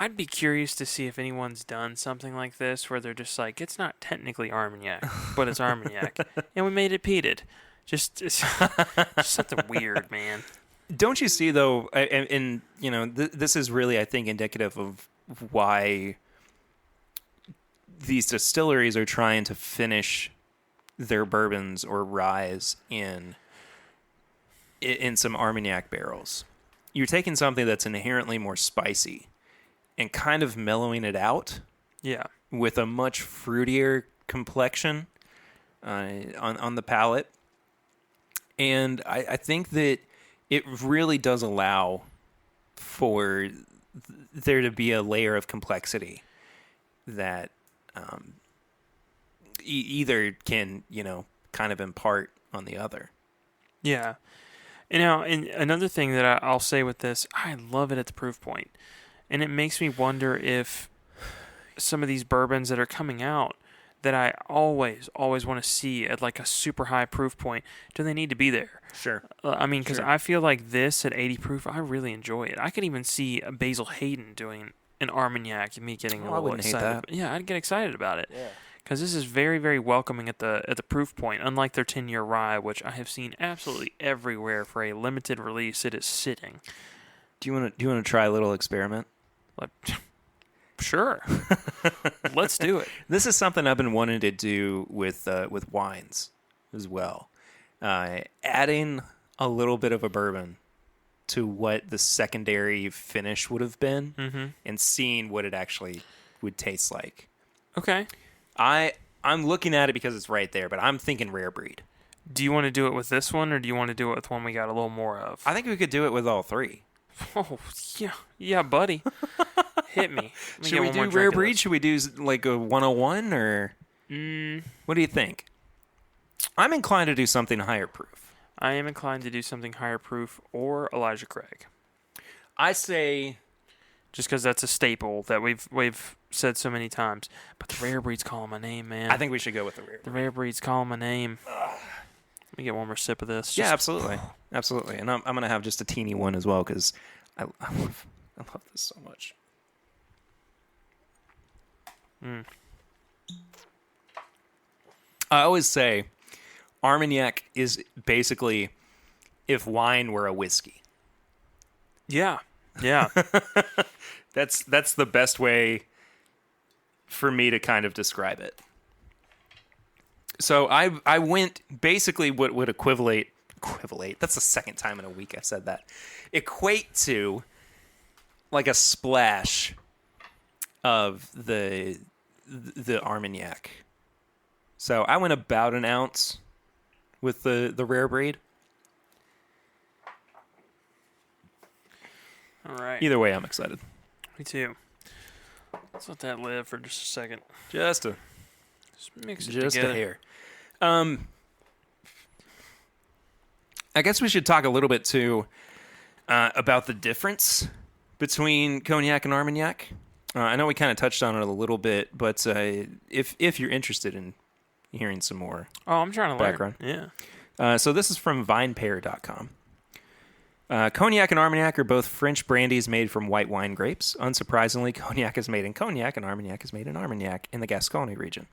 I'd be curious to see if anyone's done something like this where they're just like, it's not technically Armagnac, but it's Armagnac, and we made it peated. Just something weird, man. Don't you see though? And you know, this is really, I think, indicative of why these distilleries are trying to finish their bourbons or ryes in some Armagnac barrels. You're taking something that's inherently more spicy and kind of mellowing it out Yeah. with a much fruitier complexion on the palate. And I think that it really does allow for there to be a layer of complexity that either can, kind of impart on the other. Yeah. And another thing that I'll say with this, I love it at the proof point. And it makes me wonder if some of these bourbons that are coming out that I always want to see at like a super high proof point, do they need to be there? Sure. I mean, because Sure. I feel like this at 80 proof, I really enjoy it. I could even see a Basil Hayden doing an Armagnac and me getting a I little wouldn't hate excited. that. Yeah, I'd get excited about it. Yeah. Because this is very, very welcoming at the proof point. Unlike their 10-year rye, which I have seen absolutely everywhere for a limited release, it is sitting. Do you want to try a little experiment? Like, sure, let's do it. This is something I've been wanting to do with wines as well. Adding a little bit of a bourbon to what the secondary finish would have been, Mm-hmm. and seeing what it actually would taste like. Okay. I'm looking at it because it's right there, but I'm thinking rare breed. Do you want to do it with this one, or do you want to do it with one we got a little more of? I think we could do it with all three. Oh, yeah, buddy. Hit me. Let me Should get we one more do drink rare of breed? this. Should we do like a 101 or what do you think? I'm inclined to do something higher proof. I am inclined to do something higher proof or Elijah Craig, I say just because that's a staple that we've said so many times. But the rare breed's calling my name, man. I think we should go with the rare. The rare breed's calling my name. Let me get one more sip of this. Yeah, Just- absolutely, absolutely. And I'm gonna have just a teeny one as well because I love this so much. Mm. I always say Armagnac is basically if wine were a whiskey. Yeah. Yeah. That's the best way for me to kind of describe it. So I went basically what would equivalate. That's the second time in a week I've said that. Equate to like a splash of the Armagnac. So I went about an ounce with the rare breed. All right. Either way, I'm excited. Me too. Let's let that live for just a second. Just a Mix it just together. a hair. I guess we should talk a little bit too about the difference between cognac and Armagnac. I know we kind of touched on it a little bit, but if you're interested in hearing some more Oh, I'm trying to background. learn. Yeah. So this is from vinepair.com. Cognac and Armagnac are both French brandies made from white wine grapes. Unsurprisingly, cognac is made in Cognac and Armagnac is made in Armagnac in the Gascony region.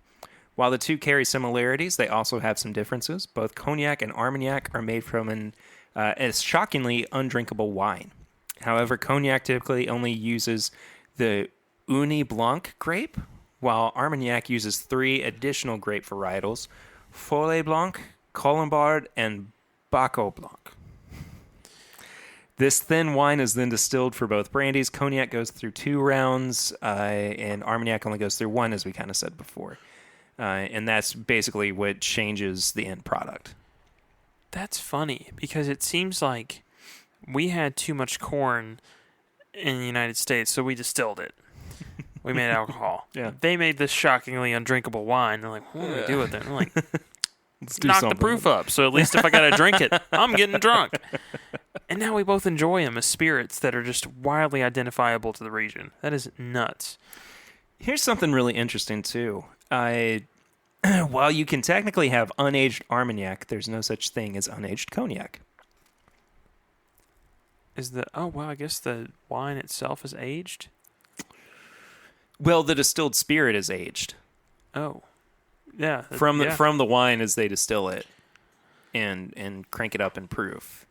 While the two carry similarities, they also have some differences. Both Cognac and Armagnac are made from a shockingly undrinkable wine. However, Cognac typically only uses the Uni Blanc grape, while Armagnac uses 3 additional grape varietals: Follet Blanc, Colombard, and Baco Blanc. This thin wine is then distilled for both brandies. Cognac goes through 2 rounds, and Armagnac only goes through 1, as we kind of said before. And that's basically what changes the end product. That's funny because it seems like we had too much corn in the United States, so we distilled it. We made alcohol. Yeah. They made this shockingly undrinkable wine. They're like, what do we do with it? I'm like, Let's do knock something the proof with it. up. So at least if I got to drink it, I'm getting drunk. And now we both enjoy them as spirits that are just wildly identifiable to the region. That is nuts. Here's something really interesting, too. While you can technically have unaged Armagnac, there's no such thing as unaged Cognac. I guess the wine itself is aged? Well, the distilled spirit is aged. Oh. Yeah. From the wine as they distill it and crank it up in proof.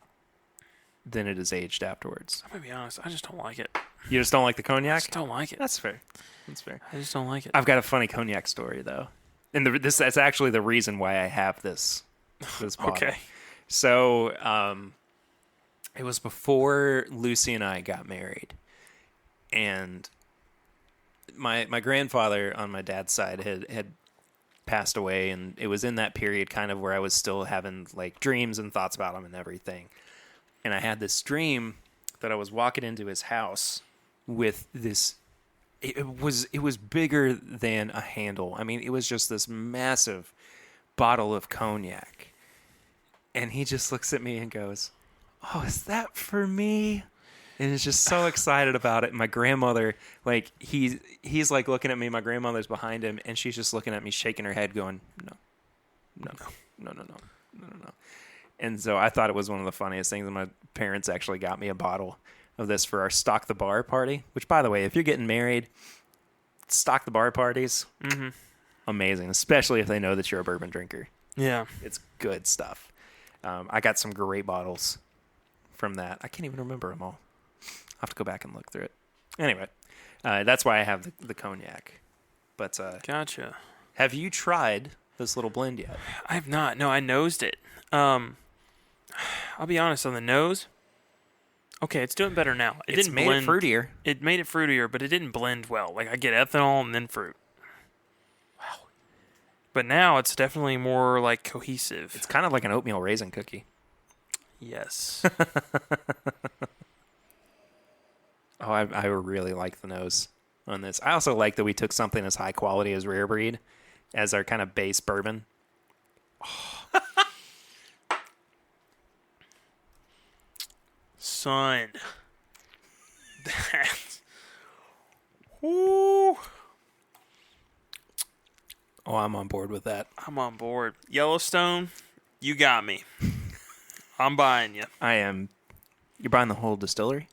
Then it is aged afterwards. I'm going to be honest, I just don't like it. You just don't like the I Cognac? just don't like it. That's fair. That's fair. I just don't like it. I've got a funny Cognac story, though. And that's actually the reason why I have this bottle. Okay. So, it was before Lucy and I got married. And my grandfather on my dad's side had passed away, and it was in that period kind of where I was still having like dreams and thoughts about him and everything. And I had this dream that I was walking into his house with this. It was bigger than a handle. I mean, it was just this massive bottle of cognac. And he just looks at me and goes, "Oh, is that for me?" And is just so excited about it. And my grandmother, like, he's like looking at me. My grandmother's behind him, and she's just looking at me, shaking her head, going, no. And so I thought it was one of the funniest things. And my parents actually got me a bottle of this for our Stock the Bar party, which, by the way, if you're getting married, Stock the Bar parties, amazing, especially if they know that you're a bourbon drinker. Yeah. It's good stuff. I got some great bottles from that. I can't even remember them all. I'll have to go back and look through it. Anyway, that's why I have the cognac. But Gotcha. have you tried this little blend yet? I have not. No, I nosed it. I'll be honest, on the nose, okay, it's doing better now. It's made it fruitier. It made it fruitier, but it didn't blend well. Like, I get ethanol and then fruit. Wow. But now it's definitely more, like, cohesive. It's kind of like an oatmeal raisin cookie. Yes. Oh, I really like the nose on this. I also like that we took something as high quality as Rare Breed as our kind of base bourbon. Oh. Son. That's... Woo. Oh, I'm on board with that. I'm on board. Yellowstone, you got me. I'm buying you. I am. You're buying the whole distillery?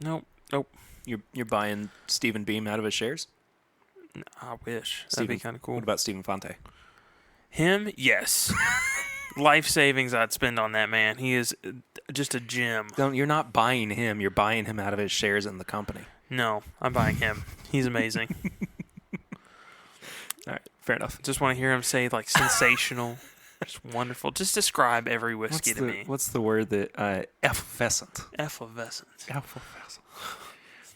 Nope. You're buying Stephen Beam out of his shares? I wish. That'd be kind of cool. What about Stephen Fonte? Him? Yes. Life savings I'd spend on that man. He is just a gem. You're not buying him. You're buying him out of his shares in the company. No, I'm buying him. He's amazing. All right, fair enough. Just want to hear him say, like, sensational, just wonderful. Just describe every whiskey to me. What's the word that... effervescent. Effervescent. Effervescent.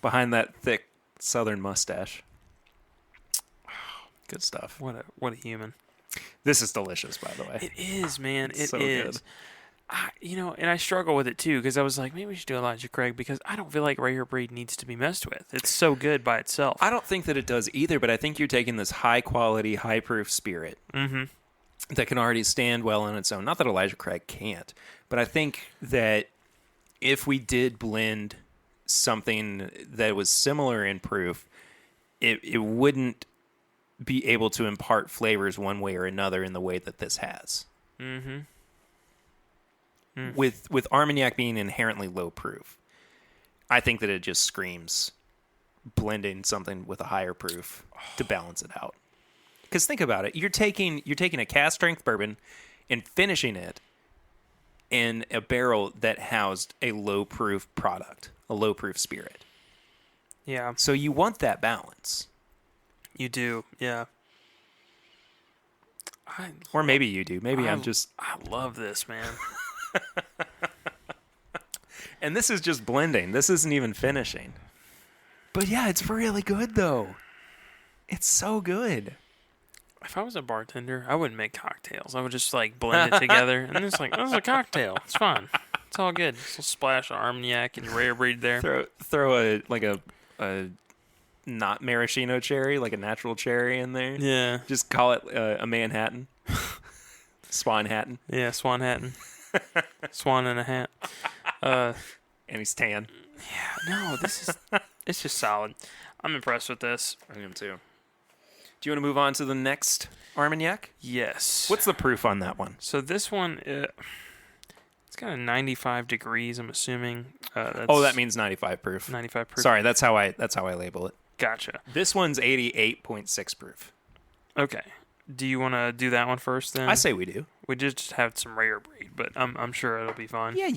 Behind that thick southern mustache. Good stuff. What a human. This is delicious, by the way. It is, man. It so is. Good. And I struggle with it too because I was like, maybe we should do Elijah Craig because I don't feel like Rare Breed needs to be messed with. It's so good by itself. I don't think that it does either, but I think you're taking this high quality, high proof spirit that can already stand well on its own. Not that Elijah Craig can't, but I think that if we did blend something that was similar in proof, it wouldn't be able to impart flavors one way or another in the way that this has. With Armagnac being inherently low proof, I think that it just screams blending something with a higher proof to balance it out. Because think about it, you're taking a cast strength bourbon and finishing it in a barrel that housed a low proof product, a low proof spirit. Yeah. So you want that balance. You do, yeah. Or maybe you do. Maybe I'm just... I love this, man. And this is just blending. This isn't even finishing. But yeah, it's really good, though. It's so good. If I was a bartender, I wouldn't make cocktails. I would just like blend it together, and it's like, this is a cocktail. It's fun. It's all good. Just a splash of Armagnac and your rare breed there. Throw a not maraschino cherry, like a natural cherry in there. Yeah. Just call it a Manhattan. Swan Hatton. Yeah, Swan Hatton. Swan in a hat. And he's tan. No, it's just solid. I'm impressed with this. I am too. Do you want to move on to the next Armagnac? Yes. What's the proof on that one? So this one, it's got a 95 degrees, I'm assuming. That means 95 proof. 95 proof. Sorry, that's how I label it. Gotcha. This one's 88.6 proof. Okay. Do you want to do that one first then? I say we do. We just have some rare breed, but I'm sure it'll be fine. Yeah.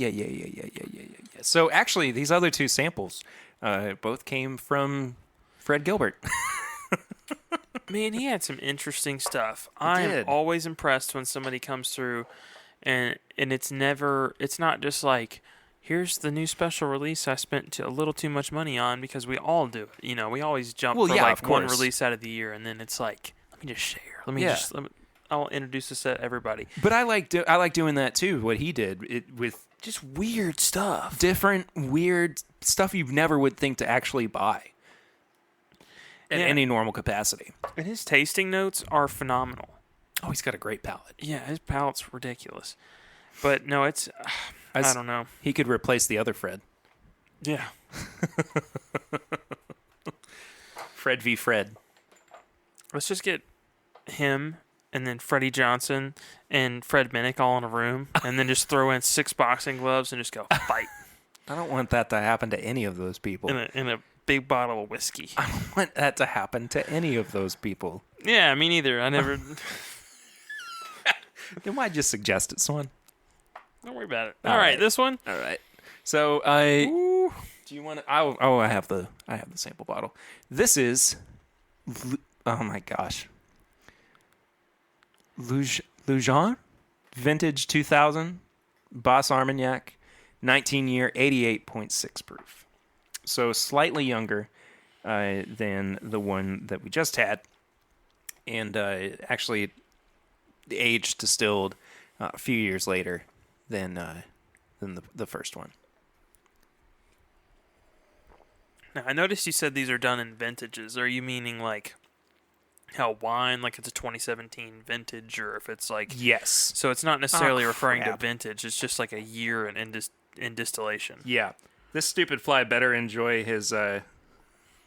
So actually, these other two samples both came from Fred Gilbert. Man, he had some interesting stuff. I am always impressed when somebody comes through and it's not just like, here's the new special release I spent a little too much money on, because we all do it. You know, we always jump for like one release out of the year, and then it's like, let me just share. I'll introduce this to everybody. But I like doing that too. What he did with just weird stuff, different weird stuff you never would think to actually buy at any normal capacity. And his tasting notes are phenomenal. Oh, he's got a great palate. Yeah, his palate's ridiculous. But no, it's I don't know. He could replace the other Fred. Yeah. Fred v. Fred. Let's just get him and then Freddie Johnson and Fred Minnick all in a room, and then just throw in 6 boxing gloves and just go fight. I don't want that to happen to any of those people. In a big bottle of whiskey. I don't want that to happen to any of those people. Yeah, me neither. I never... Then why'd you suggest it, Swan? Don't worry about it. All right, this one? All right. So do you want to... I have the sample bottle. This is... Oh, my gosh. Lujan? Vintage 2000. Boss Armagnac. 19-year, 88.6 proof. So slightly younger than the one that we just had. And actually aged distilled a few years later than the first one. Now, I noticed you said these are done in vintages. Are you meaning like how wine, like it's a 2017 vintage, or if it's like... Yes. So it's not necessarily referring to vintage. It's just like a year in distillation. Yeah. This stupid fly better enjoy his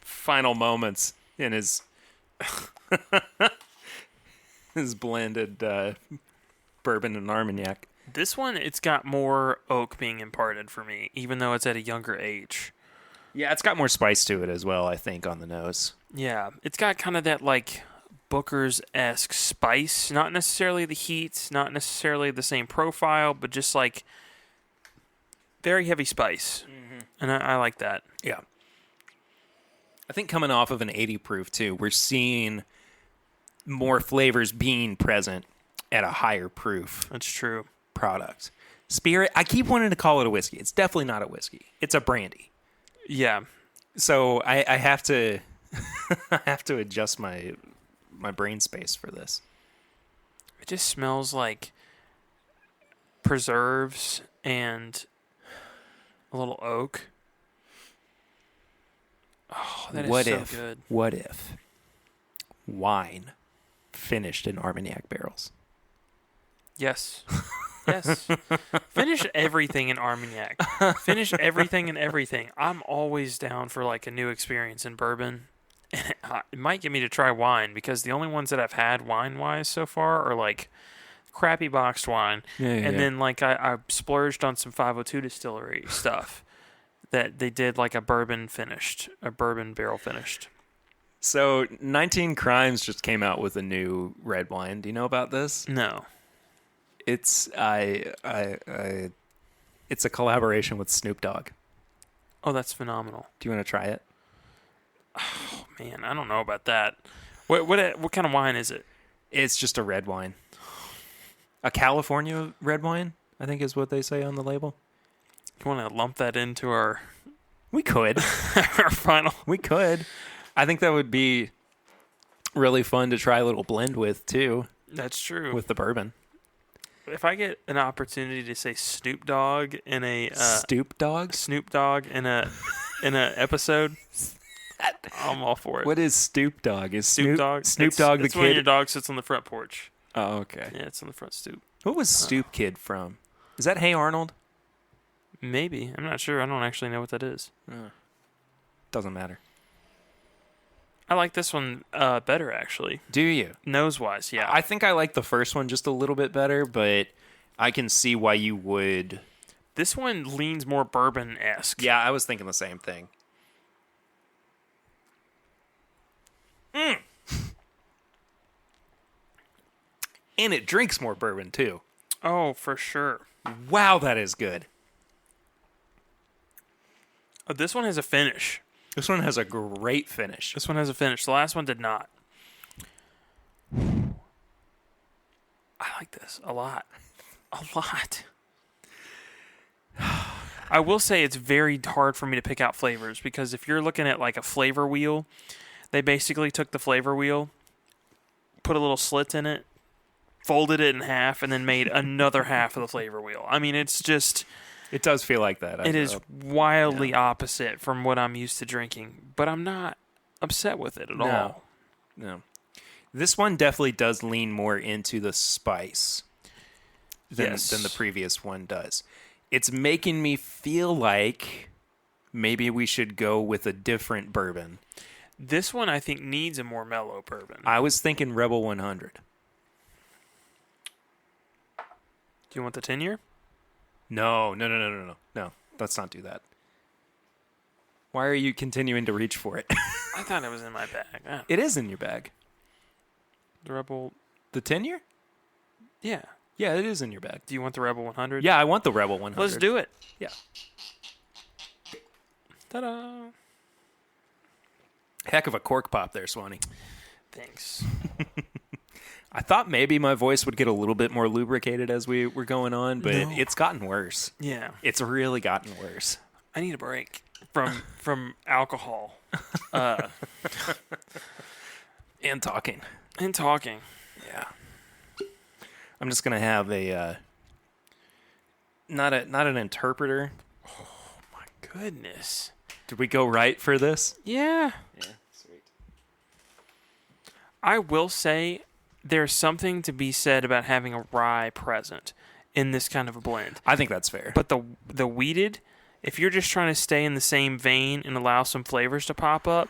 final moments in his his blended bourbon and Armagnac. This one, it's got more oak being imparted for me, even though it's at a younger age. Yeah, it's got more spice to it as well, I think, on the nose. Yeah, it's got kind of that, like, Booker's-esque spice. Not necessarily the heat, not necessarily the same profile, but just, like, very heavy spice. Mm-hmm. And I like that. Yeah. I think coming off of an 80 proof, too, we're seeing more flavors being present at a higher proof. That's true. Product. Spirit, I keep wanting to call it a whiskey. It's definitely not a whiskey. It's a brandy. Yeah. So I have to I have to adjust my brain space for this. It just smells like preserves and a little oak. Oh, that is so good. What if wine finished in Armagnac barrels? Yes. Yes. Finish everything in Armagnac. Finish everything in everything. I'm always down for like a new experience in bourbon. And it might get me to try wine, because the only ones that I've had wine-wise so far are like crappy boxed wine. Then like I splurged on some 502 distillery stuff that they did like a bourbon barrel finished. So 19 Crimes just came out with a new red wine. Do you know about this? No. It's it's a collaboration with Snoop Dogg. Oh, that's phenomenal. Do you want to try it? Oh man, I don't know about that. What kind of wine is it? It's just a red wine. A California red wine, I think is what they say on the label. You want to lump that into our We could. our final? We could. I think that would be really fun to try a little blend with, too, That's true. with the bourbon. If I get an opportunity to say Snoop Dogg in a Stoop dogs? Snoop Dogg in a episode, I'm all for it. What is Stoop Dog? Is Snoop Dogg? Snoop Dogg it's the when kid? your dog sits on the front porch. Oh, okay. Yeah, it's on the front stoop. What was Stoop Kid from? Is that Hey Arnold? Maybe. I'm not sure. I don't actually know what that is. Doesn't matter. I like this one better, actually. Do you? Nose-wise, yeah. I think I like the first one just a little bit better, but I can see why you would. This one leans more bourbon-esque. Yeah, I was thinking the same thing. And it drinks more bourbon, too. Oh, for sure. Wow, that is good. Oh, this one has a finish. This one has a great finish. This one has a finish. The last one did not. I like this a lot. A lot. I will say it's very hard for me to pick out flavors because if you're looking at like a flavor wheel, they basically took the flavor wheel, put a little slit in it, folded it in half, and then made another half of the flavor wheel. I mean, it's just... It does feel like that. It is wildly opposite from what I'm used to drinking, but I'm not upset with it at all. No. This one definitely does lean more into the spice than the previous one does. It's making me feel like maybe we should go with a different bourbon. This one, I think, needs a more mellow bourbon. I was thinking Rebel 100. Do you want the 10-year? No. Let's not do that. Why are you continuing to reach for it? I thought it was in my bag. It is in your bag. The Rebel... The 10-year? Yeah. Yeah, it is in your bag. Do you want the Rebel 100? Yeah, I want the Rebel 100. Let's do it. Yeah. Ta-da. Heck of a cork pop there, Swanee. Thanks. I thought maybe my voice would get a little bit more lubricated as we were going on, but No. it's gotten worse. Yeah. It's really gotten worse. I need a break from alcohol. And talking. And talking. Yeah. I'm just gonna have a not an interpreter. Oh, my goodness. Did we go right for this? Yeah. Yeah, sweet. I will say there's something to be said about having a rye present in this kind of a blend. I think that's fair. But the wheated, if you're just trying to stay in the same vein and allow some flavors to pop up,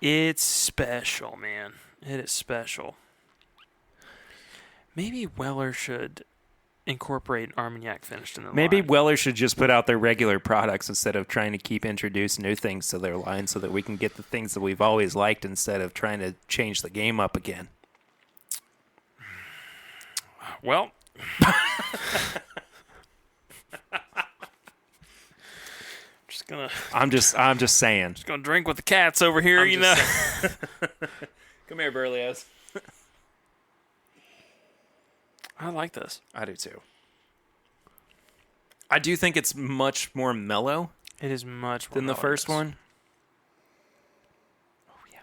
it's special, man. It is special. Maybe Weller should incorporate Armagnac finished in their Maybe line. Weller should just put out their regular products instead of trying to keep introduce new things to their line so that we can get the things that we've always liked instead of trying to change the game up again. Well, I'm just saying. gonna drink with the cats over here, I'm you know. Come here, Burley-ass. I like this. I do too. I do think it's much more mellow It is much more than the mellow, first yes. one. Oh yeah.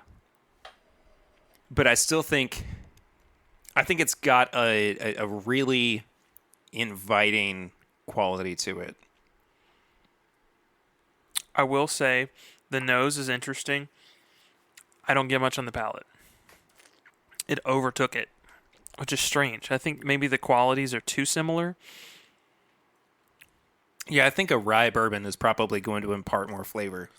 But I still think it's got a really inviting quality to it. I will say the nose is interesting. I don't get much on the palate. It overtook it, which is strange. I think maybe the qualities are too similar. Yeah, I think a rye bourbon is probably going to impart more flavor.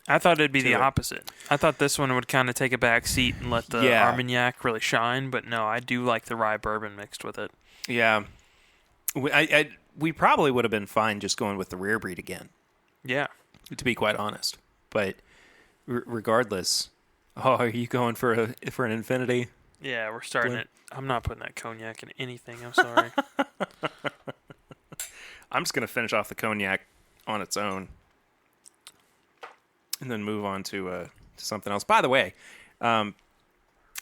I thought it'd be the it. opposite. I thought this one would kind of take a back seat and let the Armagnac really shine, but no, I do like the rye bourbon mixed with it. Yeah. We probably would have been fine just going with the rare breed again, Yeah. to be quite honest. But regardless, are you going for an infinity? Yeah, we're starting it. I'm not putting that cognac in anything. I'm sorry. I'm just going to finish off the cognac on its own and then move on to something else. By the way,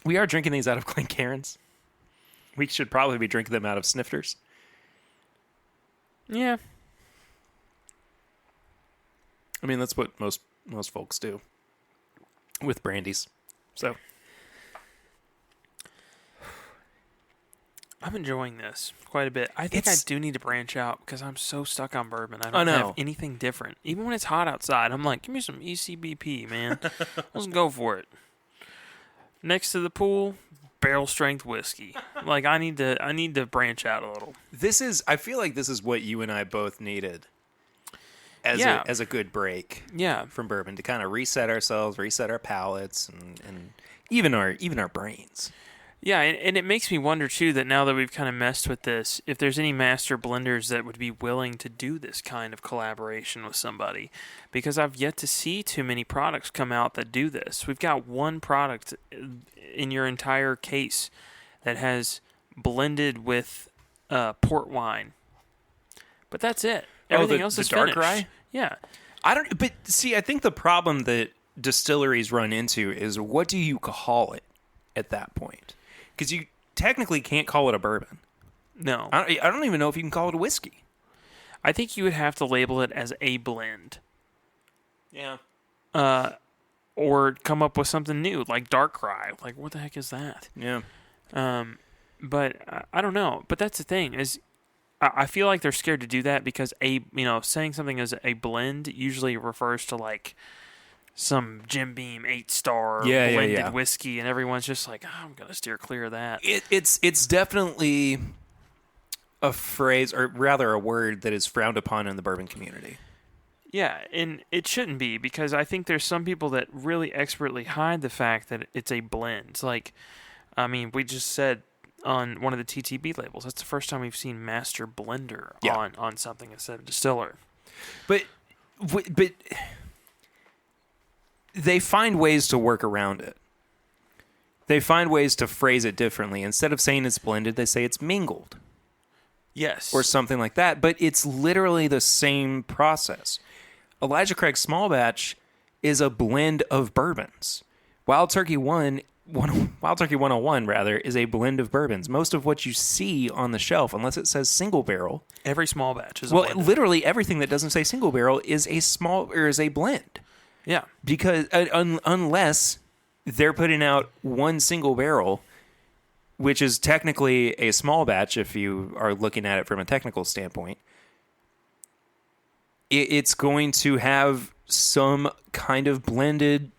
We are drinking these out of Glencairns. We should probably be drinking them out of snifters. Yeah. I mean, that's what most folks do with brandies. So I'm enjoying this quite a bit. I think I do need to branch out because I'm so stuck on bourbon. I I don't know. have anything different. Even when it's hot outside, I'm like, give me some ECBP, man. Let's go for it. Next to the pool, barrel strength whiskey. Like I need to branch out a little. I feel like this is what you and I both needed as a good break. Yeah. From bourbon to kind of reset ourselves, reset our palates, and even our brains. Yeah, and it makes me wonder, too, that now that we've kind of messed with this, if there's any master blenders that would be willing to do this kind of collaboration with somebody. Because I've yet to see too many products come out that do this. We've got one product in your entire case that has blended with port wine. But that's it. Everything else is dark finished. rye? Yeah. But see, I think the problem that distilleries run into is, what do you call it at that point? Because you technically can't call it a bourbon. No. I don't even know if you can call it a whiskey. I think you would have to label it as a blend. Yeah. Or come up with something new, like dark rye. Like, what the heck is that? Yeah. But I don't know. But that's the thing, is I feel like they're scared to do that because saying something as a blend usually refers to like some Jim Beam 8-star blended whiskey, and everyone's just like, I'm gonna steer clear of that. It's definitely a phrase, or rather a word, that is frowned upon in the bourbon community. Yeah, and it shouldn't be, because I think there's some people that really expertly hide the fact that it's a blend. Like, I mean, we just said on one of the TTB labels, that's the first time we've seen master blender on something instead of distiller. But they find ways to work around it. They find ways to phrase it differently. Instead of saying it's blended, they say it's mingled. Yes. Or something like that. But it's literally the same process. Elijah Craig Small Batch is a blend of bourbons. Wild Turkey 101 rather, is a blend of bourbons. Most of what you see on the shelf, unless it says single barrel, every small batch is a blend. Literally everything that doesn't say single barrel is a blend. Yeah. Because unless they're putting out one single barrel, which is technically a small batch if you are looking at it from a technical standpoint, it's going to have some kind of blended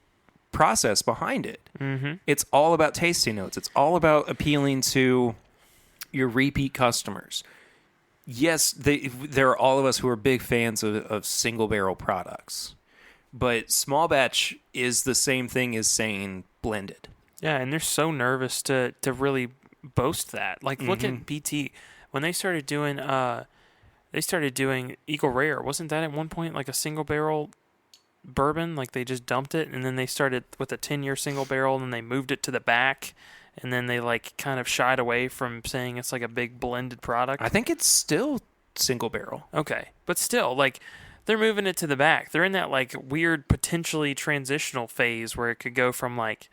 process behind it. Mm-hmm. It's all about tasting notes. It's all about appealing to your repeat customers. Yes, there are all of us who are big fans of single barrel products. But small batch is the same thing as saying blended. Yeah, and they're so nervous to really boast that. Like, look at BT. When they started doing Eagle Rare, wasn't that at one point like a single barrel bourbon? Like, they just dumped it, and then they started with a 10-year single barrel, and then they moved it to the back, and then they like kind of shied away from saying it's like a big blended product. I think it's still single barrel. Okay, but still, like, they're moving it to the back. They're in that like weird potentially transitional phase where it could go from like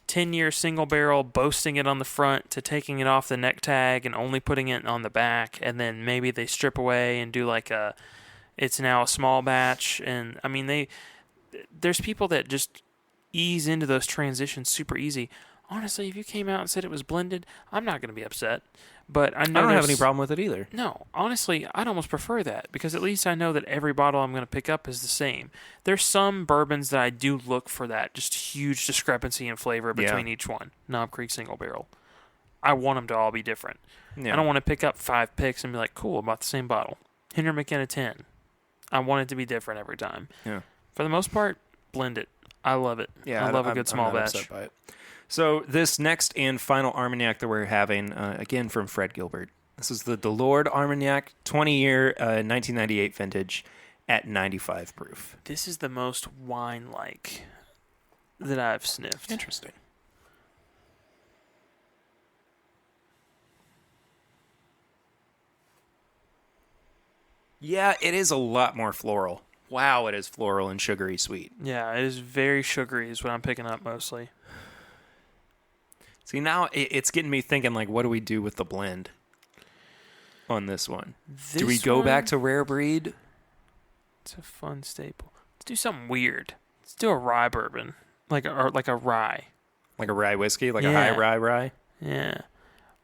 10-year single barrel, boasting it on the front, to taking it off the neck tag and only putting it on the back, and then maybe they strip away and do like it's now a small batch. And I mean, there's people that just ease into those transitions super easy. Honestly, if you came out and said it was blended, I'm not going to be upset. But I don't have any problem with it either. No, honestly, I'd almost prefer that, because at least I know that every bottle I'm going to pick up is the same. There's some bourbons that I do look for that just huge discrepancy in flavor between each one. Knob Creek Single Barrel. I want them to all be different. Yeah. I don't want to pick up 5 picks and be like, cool, about the same bottle. Henry McKenna 10. I want it to be different every time. Yeah. For the most part, blend it. I love it. Yeah, I love a good small batch. Upset by it. So this next and final Armagnac that we're having, again from Fred Gilbert. This is the Delord Armagnac, 20-year, 1998 vintage at 95 proof. This is the most wine-like that I've sniffed. Interesting. Yeah, it is a lot more floral. Wow, it is floral and sugary sweet. Yeah, it is very sugary is what I'm picking up mostly. See, now it's getting me thinking, like, what do we do with the blend on this one? Do we go back to rare breed? It's a fun staple. Let's do something weird. Let's do a rye bourbon, like a rye. Like a rye whiskey, like a high rye? Yeah.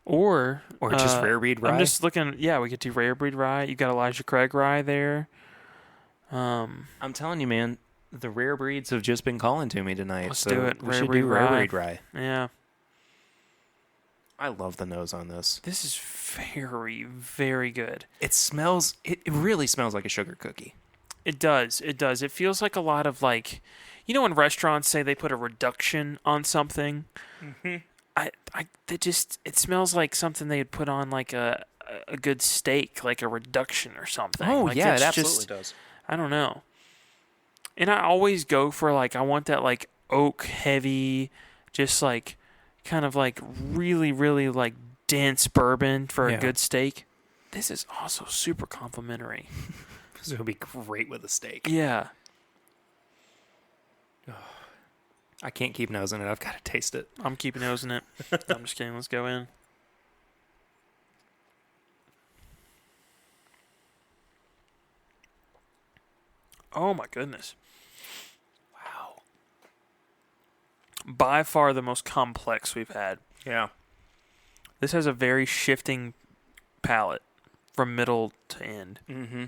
Or just rare breed rye? I'm just looking. Yeah, we could do rare breed rye. You got Elijah Craig rye there. I'm telling you, man, the rare breeds have just been calling to me tonight. Let's do it. We should do rare breed rye. Yeah. I love the nose on this. This is very, very good. It really smells like a sugar cookie. It does. It does. It feels like a lot of like, when restaurants say they put a reduction on something. Mm-hmm. It smells like something they'd put on like a good steak, like a reduction or something. Oh, like yeah, it absolutely does. I don't know. And I always go for like, I want that like oak heavy, just like kind of like really, really like dense bourbon for a good steak. This is also super complimentary. This would be great with a steak. Yeah. I can't keep nosing it. I've got to taste it. I'm keeping nosing it. I'm just kidding. Let's go in. Oh my goodness. Wow. By far the most complex we've had. Yeah. This has a very shifting palate from middle to end. Mm-hmm.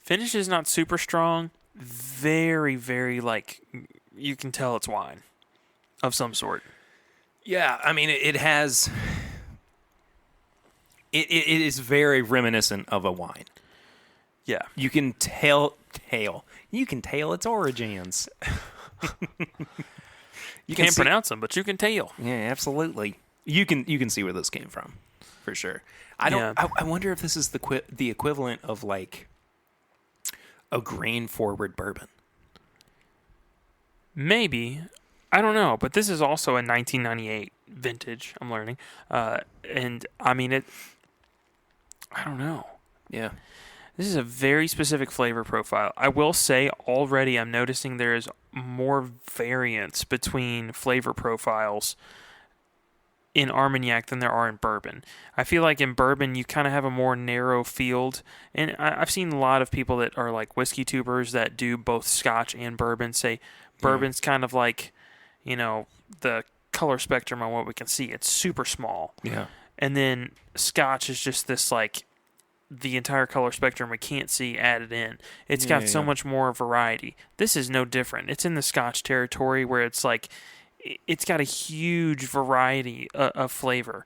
Finish is not super strong. Very, very, like, you can tell it's wine of some sort. Yeah, I mean, it has... It is very reminiscent of a wine. Yeah. You can tell its origins. You can't pronounce them, but you can tell. Yeah, absolutely. You can see where this came from, for sure. I wonder if this is the equivalent of like a grain forward bourbon. Maybe. I don't know, but this is also a 1998 vintage, I'm learning. And I mean I don't know. Yeah. This is a very specific flavor profile. I will say already I'm noticing there is more variance between flavor profiles in Armagnac than there are in bourbon. I feel like in bourbon you kind of have a more narrow field. And I've seen a lot of people that are like whiskey tubers that do both Scotch and bourbon say bourbon's kind of like, the color spectrum on what we can see. It's super small. Yeah. And then Scotch is just this like the entire color spectrum we can't see added in. It's got so much more variety. This is no different. It's in the Scotch territory where it's like it's got a huge variety of flavor,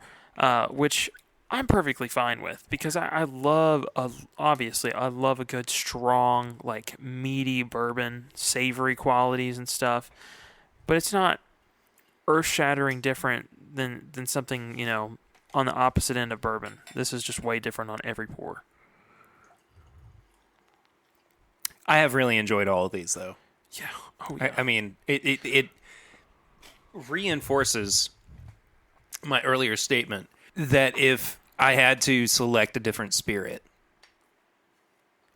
which I'm perfectly fine with because I love a good strong like meaty bourbon, savory qualities and stuff. But it's not earth-shattering different than something, on the opposite end of bourbon. This is just way different on every pour. I have really enjoyed all of these, though. Yeah. Oh, yeah. I mean, it reinforces my earlier statement that if I had to select a different spirit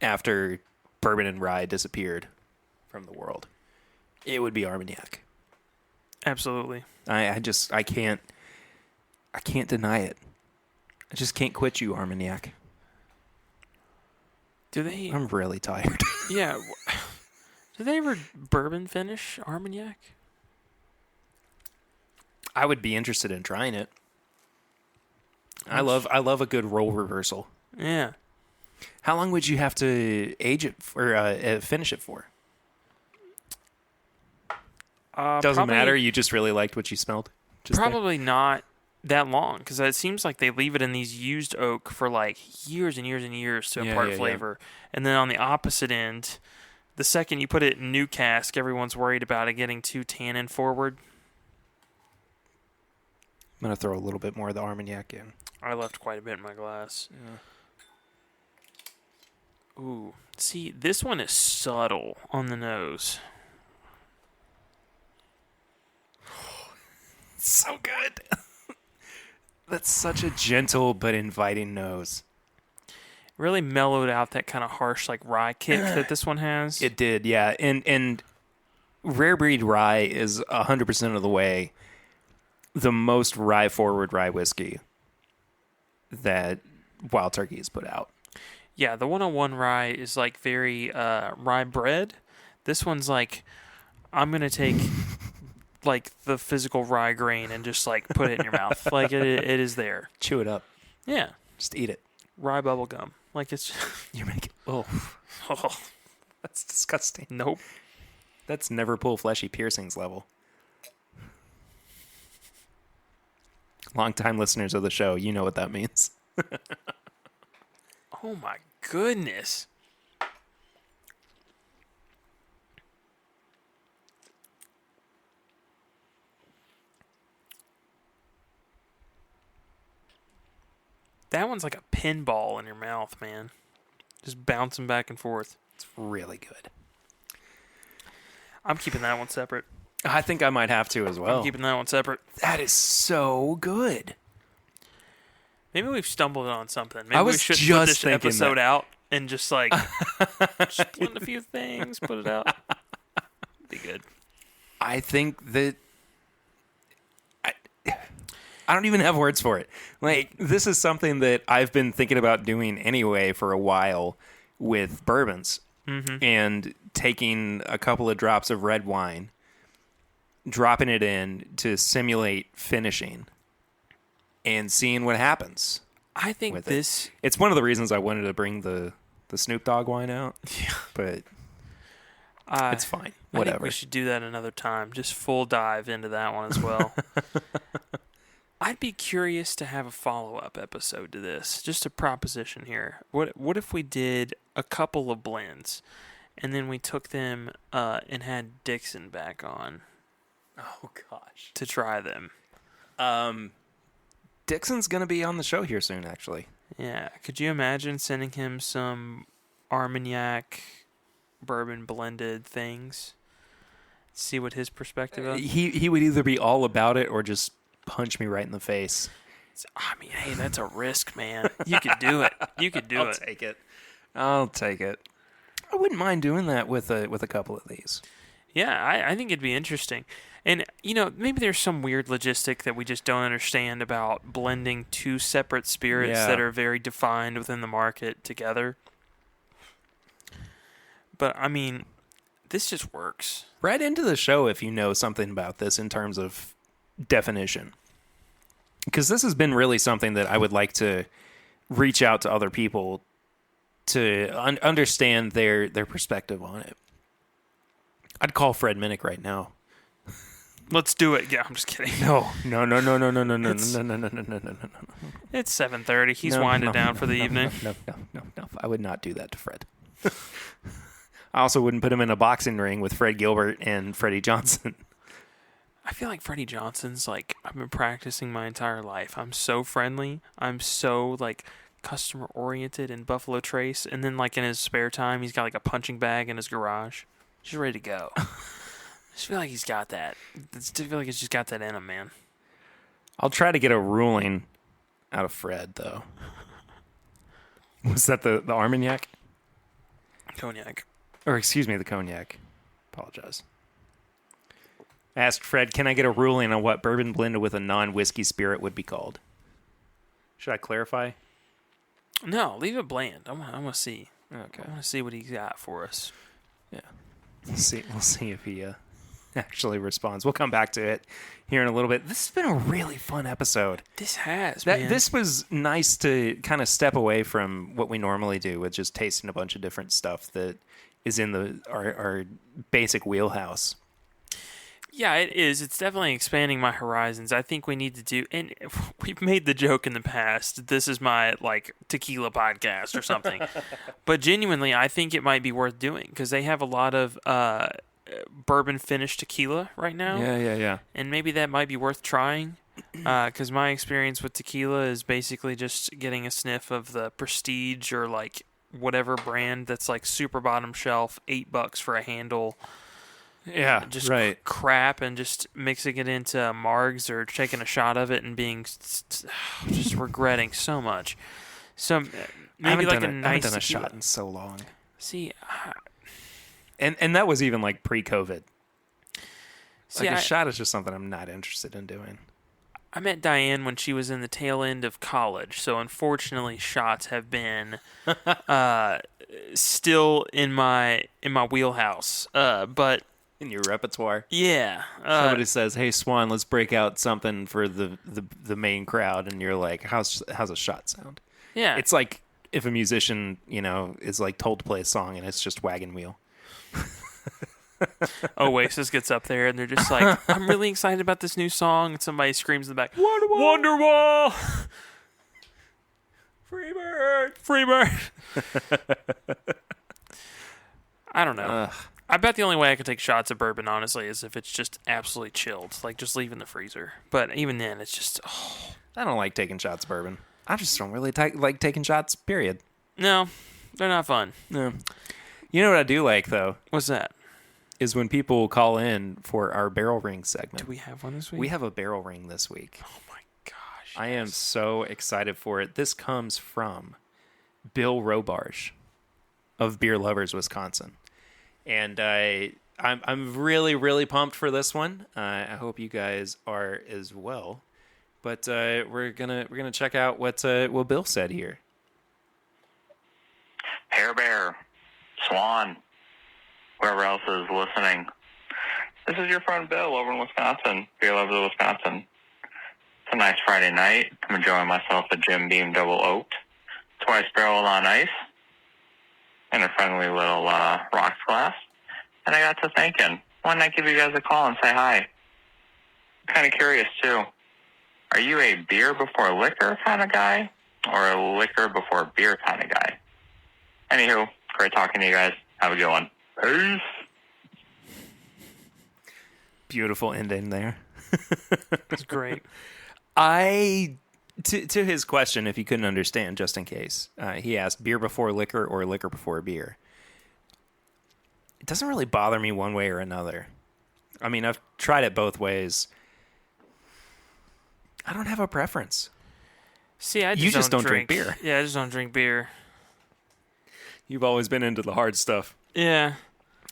after bourbon and rye disappeared from the world, it would be Armagnac. Absolutely. I can't deny it. I just can't quit you, Armagnac. Do they? I'm really tired. Yeah. Do they ever bourbon finish Armagnac? I would be interested in trying it. I love a good role reversal. Yeah. How long would you have to age it or finish it for? Doesn't matter. You just really liked what you smelled. Probably not that long because it seems like they leave it in these used oak for like years and years and years to impart flavor. And then on the opposite end, the second you put it in new cask, everyone's worried about it getting too tannin forward. I'm gonna throw a little bit more of the Armagnac in. I left quite a bit in my glass. Yeah. Ooh, see, this one is subtle on the nose. So good. That's such a gentle but inviting nose. Really mellowed out that kind of harsh like rye kick that this one has. It did, yeah. And Rare Breed Rye is 100% of the way the most rye-forward rye whiskey that Wild Turkey has put out. Yeah, the 101 rye is like very rye bread. This one's like, I'm going to take like the physical rye grain and just like put it in your mouth. Like it is there. Chew it up. Yeah. Just eat it. Rye bubble gum. Like it's You're making... Oh, oh, that's disgusting. nope. That's never pull fleshy piercings level. Long-time listeners of the show, you know what that means. Oh my goodness. That one's like a pinball in your mouth, man. Just bouncing back and forth. It's really good. I'm keeping that one separate. I think I might have to as well. I'm keeping that one separate. That is so good. Maybe we've stumbled on something. Maybe I we was should just put this thinking episode that. out and just like just blend a few things, put it out. Be good. I think that I don't even have words for it. Like, this is something that I've been thinking about doing anyway for a while with bourbons. Mm-hmm. And taking a couple of drops of red wine, dropping it in to simulate finishing, and seeing what happens. I think with this... It's one of the reasons I wanted to bring the Snoop Dogg wine out. Yeah. But it's fine. I Whatever. think we should do that another time. Just full dive into that one as well. I'd be curious to have a follow-up episode to this. Just a proposition here. What if we did a couple of blends, and then we took them and had Dixon back on Oh, gosh. to try them? Dixon's going to be on the show here soon, actually. Yeah. Could you imagine sending him some Armagnac bourbon blended things? See what his perspective is? He would either be all about it or just punch me right in the face. I mean, hey, that's a risk, man. You could do it. You could do it. I'll take it. I wouldn't mind doing that with a couple of these. Yeah, I think it'd be interesting. And, maybe there's some weird logistic that we just don't understand about blending two separate spirits that are very defined within the market together. But, I mean, this just works. Right into the show if you know something about this in terms of definition. Because this has been really something that I would like to reach out to other people to understand their perspective on it. I'd call Fred Minnick right now. Let's do it. Yeah, I'm just kidding. No. It's 7:30. He's winding down for the evening. No. I would not do that to Fred. I also wouldn't put him in a boxing ring with Fred Gilbert and Freddie Johnson. I feel like Freddie Johnson's like, I've been practicing my entire life. I'm so friendly. I'm so like customer oriented in Buffalo Trace. And then like in his spare time, he's got like a punching bag in his garage. Just ready to go. I just feel like he's got that. I feel like he's just got that in him, man. I'll try to get a ruling out of Fred, though. Was that the Armagnac? Cognac. Or excuse me, the cognac. Apologize. I asked Fred, can I get a ruling on what bourbon blended with a non-whiskey spirit would be called? Should I clarify? No, leave it bland. I want to see. Okay. I want to see what he's got for us. Yeah. We'll see if he actually responds. We'll come back to it here in a little bit. This has been a really fun episode. This has, man. This was nice to kind of step away from what we normally do with just tasting a bunch of different stuff that is in our basic wheelhouse. Yeah, it is. It's definitely expanding my horizons. I think we need to do, and we've made the joke in the past, this is my, like, tequila podcast or something. But genuinely, I think it might be worth doing because they have a lot of bourbon-finished tequila right now. Yeah. And maybe that might be worth trying because my experience with tequila is basically just getting a sniff of the Prestige or, like, whatever brand that's, like, super bottom shelf, $8 for a handle. Yeah, just right. crap and just mixing it into margs or taking a shot of it and being just regretting so much. So maybe like a nice I haven't done a tequila. shot in so long. See, And that was even like pre-COVID. See, a shot is just something I'm not interested in doing. I met Diane when she was in the tail end of college, so unfortunately, shots have been still in my wheelhouse. But In your repertoire. yeah, Somebody says, "Hey, Swan, let's break out something for the main crowd," and you're like, "How's a shot sound?" yeah, It's like if a musician, is like told to play a song and it's just wagon wheel. Oasis gets up there and they're just like, "I'm really excited about this new song," and somebody screams in the back, "Wonderwall, Freebird." I don't know. I bet the only way I could take shots of bourbon, honestly, is if it's just absolutely chilled, like just leave in the freezer. But even then, it's just I don't like taking shots of bourbon. I just don't really like taking shots. Period. no, they're not fun. No. You know what I do like though What's that? is when people call in for our barrel ring segment. Do we have one this week? We have a barrel ring this week. Oh my gosh! I am so excited for it. This comes from Bill Robarge of Beer Lovers, Wisconsin. And I'm really, really pumped for this one. I hope you guys are as well. But we're gonna check out what Bill said here. Hair Bear, Swan, whoever else is listening. This is your friend Bill over in Wisconsin, Beer Lovers of Wisconsin. It's a nice Friday night. I'm enjoying myself a Jim Beam Double Oaked, twice barreled on ice, and a friendly little rocks glass. And I got to thinking, why not give you guys a call and say hi? I'm kind of curious, too. Are you a beer before liquor kind of guy, or a liquor before beer kind of guy? Anywho, great talking to you guys. Have a good one. Peace. Beautiful ending there. It's great. To his question, if you couldn't understand, just in case, he asked beer before liquor or liquor before beer. It doesn't really bother me one way or another. I mean, I've tried it both ways. I don't have a preference. See, You just don't drink beer. Yeah, I just don't drink beer. You've always been into the hard stuff. Yeah.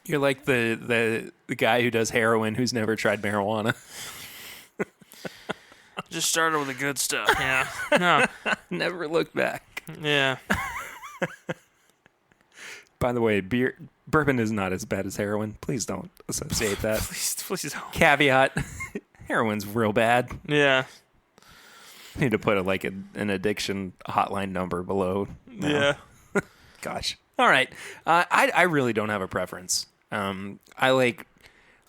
You're like the guy who does heroin who's never tried marijuana. Just started with the good stuff. Yeah. No. Never looked back. Yeah. By the way, bourbon is not as bad as heroin. Please don't associate that. Please don't. Caveat: heroin's real bad. Yeah. Need to put an addiction hotline number below. now. Yeah. Gosh. All right. I really don't have a preference. I like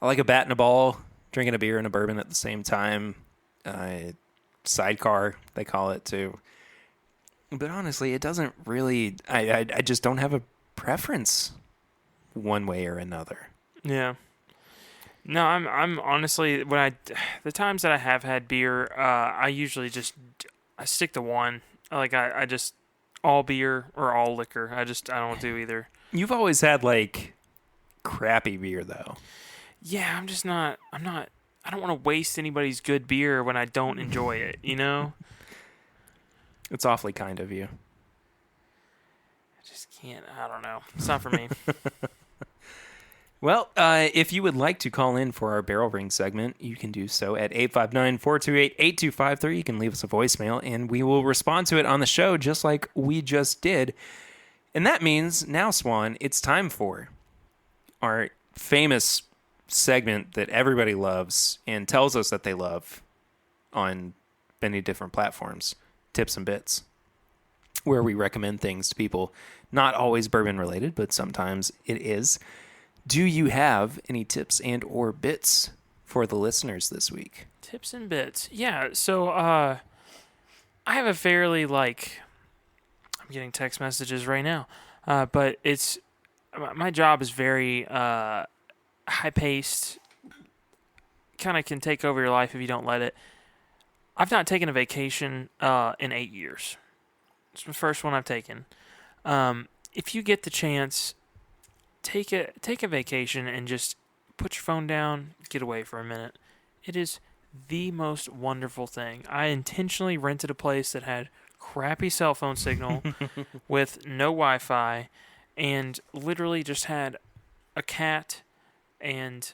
a bat and a ball, drinking a beer and a bourbon at the same time. Sidecar, they call it too. But honestly, it doesn't really. I just don't have a preference one way or another. Yeah. No, I'm honestly the times that I have had beer, I usually I stick to one. I just all beer or all liquor. I don't do either. You've always had like crappy beer though. Yeah, I don't want to waste anybody's good beer when I don't enjoy it, you know? It's awfully kind of you. I just can't. I don't know. It's not for me. Well, if you would like to call in for our barrel ring segment, you can do so at 859-428-8253. You can leave us a voicemail, and we will respond to it on the show just like we just did. And that means now, Swan, it's time for our famous segment that everybody loves and tells us that they love on many different platforms, Tips and Bits, where we recommend things to people, not always bourbon related, but sometimes it is. Do you have any tips and or bits for the listeners this week? Tips and bits. Yeah, so I have a fairly I'm getting text messages right now. But it's my job is very high-paced, kind of can take over your life if you don't let it. I've not taken a vacation in 8 years. It's the first one I've taken. If you get the chance, take a vacation and just put your phone down, get away for a minute. It is the most wonderful thing. I intentionally rented a place that had crappy cell phone signal with no Wi-Fi and literally just had a cat and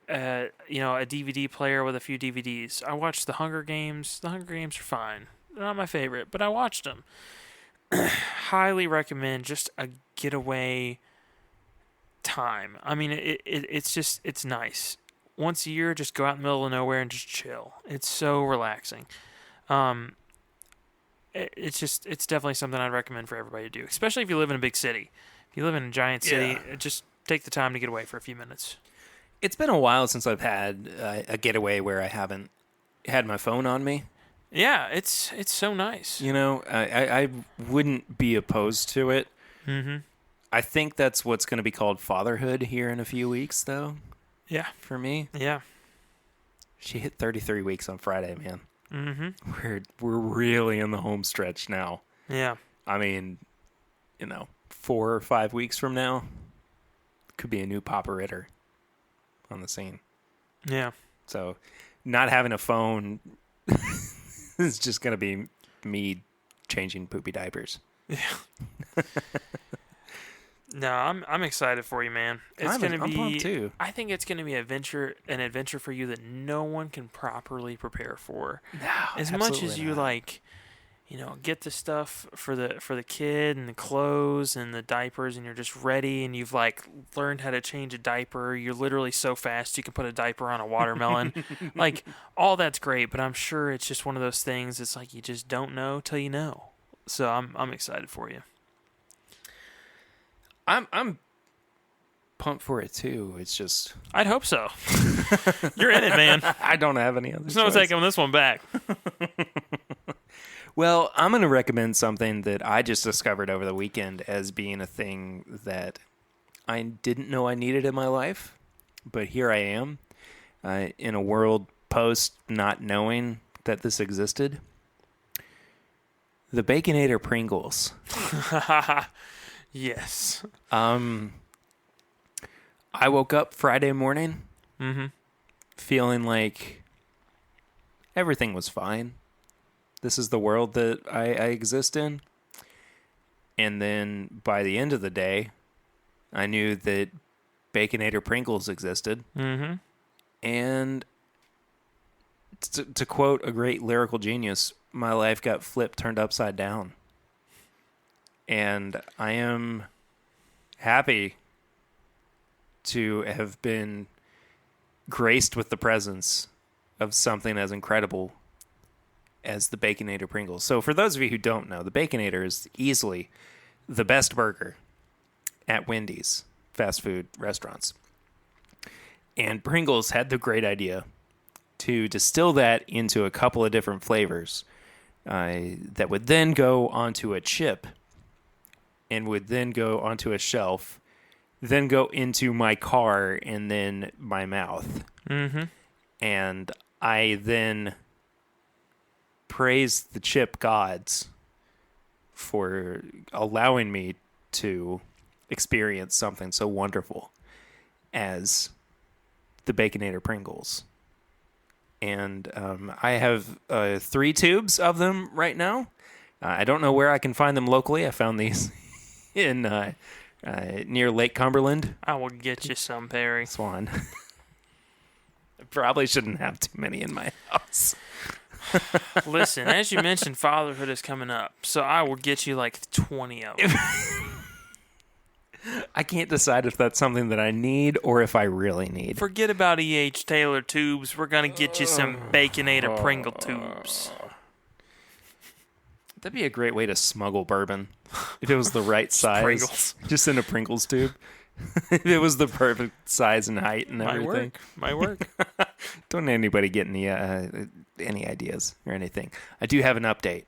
a DVD player with a few DVDs. I watched The Hunger Games. The Hunger Games are fine. They're not my favorite, but I watched them. Highly recommend just a getaway time. I mean, it's nice. Once a year, just go out in the middle of nowhere and just chill. It's so relaxing. It's definitely something I'd recommend for everybody to do, especially if you live in a big city. If you live in a giant city, just take the time to get away for a few minutes. It's been a while since I've had a getaway where I haven't had my phone on me. Yeah, it's so nice. I wouldn't be opposed to it. Mm-hmm. I think that's what's going to be called fatherhood here in a few weeks, though. Yeah. For me. Yeah. She hit 33 weeks on Friday, man. Mm-hmm. We're really in the home stretch now. Yeah. I mean, 4 or 5 weeks from now, could be a new Papa Ritter on the scene. Yeah. So, not having a phone is just going to be me changing poopy diapers. Yeah. No, I'm excited for you, man. It's going to be. I'm pumped too. I think it's going to be an adventure for you that no one can properly prepare for. No, as much as you get the stuff for the kid and the clothes and the diapers, and you're just ready, and you've learned how to change a diaper. You're literally so fast you can put a diaper on a watermelon. All that's great, but I'm sure it's just one of those things. It's you just don't know till you know. So I'm excited for you. I'm pumped for it too. It's just I'd hope so. You're in it, man. I don't have any other. There's no taking this one back. Well, I'm going to recommend something that I just discovered over the weekend as being a thing that I didn't know I needed in my life, but here I am in a world post not knowing that this existed. The Baconator Pringles. Yes. I woke up Friday morning feeling like everything was fine. This is the world that I exist in. And then by the end of the day, I knew that Baconator Pringles existed. Mm-hmm. And to quote a great lyrical genius, my life got turned upside down. And I am happy to have been graced with the presence of something as incredible as the Baconator Pringles. So for those of you who don't know, the Baconator is easily the best burger at Wendy's fast food restaurants. And Pringles had the great idea to distill that into a couple of different flavors that would then go onto a chip and would then go onto a shelf, then go into my car and then my mouth. Mm-hmm. And I then praised the chip gods for allowing me to experience something so wonderful as the Baconator Pringles. And I have 3 tubes of them right now. I don't know where I can find them locally. I found these in near Lake Cumberland. I will get you some, Perry. Swan. I probably shouldn't have too many in my house. Listen, as you mentioned, fatherhood is coming up, so I will get you 20 of them. I can't decide if that's something that I need or if I really need. Forget about E.H. Taylor tubes. We're going to get you some Baconator Pringle tubes. That'd be a great way to smuggle bourbon if it was the right size. Pringles. Just in a Pringles tube. If it was the perfect size and height and everything. Might work. Don't anybody get any ideas or anything. I do have an update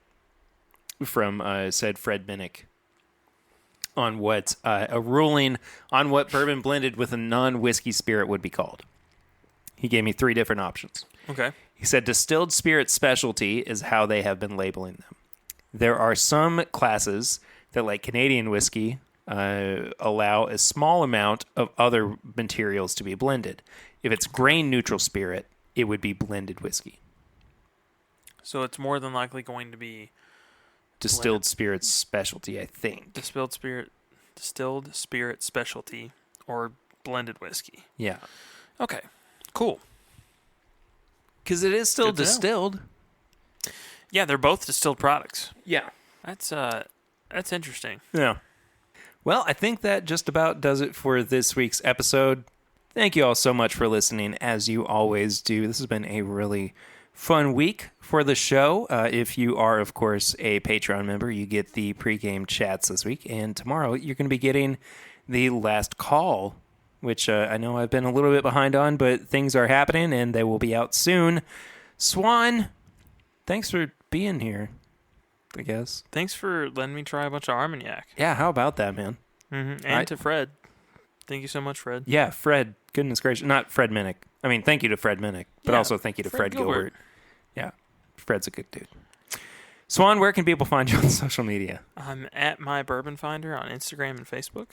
from said Fred Minnick on what a ruling on what bourbon blended with a non-whiskey spirit would be called. He gave me 3 different options. Okay. He said distilled spirit specialty is how they have been labeling them. There are some classes that, like Canadian whiskey, allow a small amount of other materials to be blended. If it's grain neutral spirit, it would be blended whiskey. So it's more than likely going to be Distilled spirit specialty, I think. Distilled spirit specialty or blended whiskey. Yeah. Okay. Cool. Because it is still Good to know. distilled. Yeah, they're both distilled products. Yeah. That's interesting. Yeah. Well, I think that just about does it for this week's episode. Thank you all so much for listening, as you always do. This has been a really fun week for the show. If you are, of course, a Patreon member, you get the pregame chats this week. And tomorrow, you're going to be getting the last call, which I know I've been a little bit behind on, but things are happening, and they will be out soon. Swan, thanks for being here, I guess. Thanks for letting me try a bunch of Armagnac. Yeah, how about that, man? Mm-hmm. And to Fred. Thank you so much, Fred. Yeah, Fred. Goodness gracious. Not Fred Minnick. I mean, thank you to Fred Minnick, but Yeah, also thank you to Fred Fred Gilbert. Yeah, Fred's a good dude. Swan, where can people find you on social media? I'm at My Bourbon Finder on Instagram and Facebook.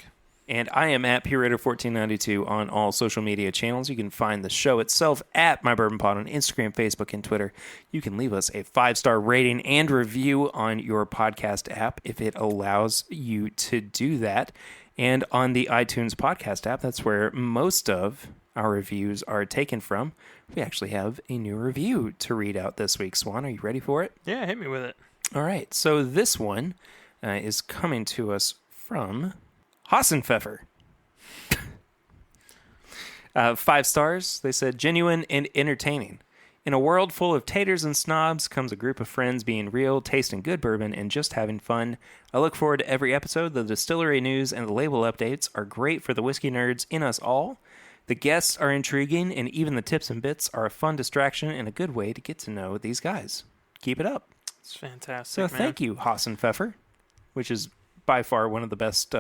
And I am at PureRaider1492 on all social media channels. You can find the show itself at My Bourbon Pod on Instagram, Facebook, and Twitter. You can leave us a 5-star rating and review on your podcast app if it allows you to do that. And on the iTunes podcast app, that's where most of our reviews are taken from. We actually have a new review to read out this week. Swan, are you ready for it? Yeah, hit me with it. All right. So this one is coming to us from Hassenpfeffer. 5 stars. They said, genuine and entertaining. In a world full of taters and snobs comes a group of friends being real, tasting good bourbon, and just having fun. I look forward to every episode. The distillery news and the label updates are great for the whiskey nerds in us all. The guests are intriguing, and even the tips and bits are a fun distraction and a good way to get to know these guys. Keep it up. It's fantastic, So thank you, Hassenpfeffer, which is by far one of the best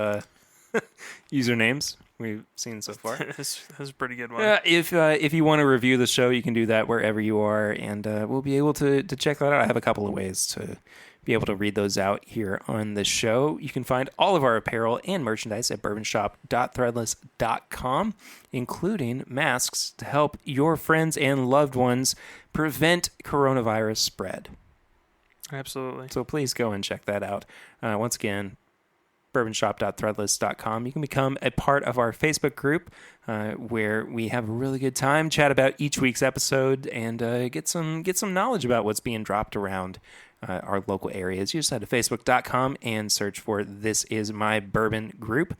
usernames we've seen so far. This is a pretty good one. If you want to review the show, you can do that wherever you are, and we'll be able to check that out. I have a couple of ways to be able to read those out here on the show. You can find all of our apparel and merchandise at bourbonshop.threadless.com, including masks to help your friends and loved ones prevent coronavirus spread. Absolutely. So please go and check that out. Once again, bourbonshop.threadless.com. You can become a part of our Facebook group where we have a really good time, chat about each week's episode, and get some knowledge about what's being dropped around our local areas. You just head to facebook.com and search for This Is My Bourbon Group.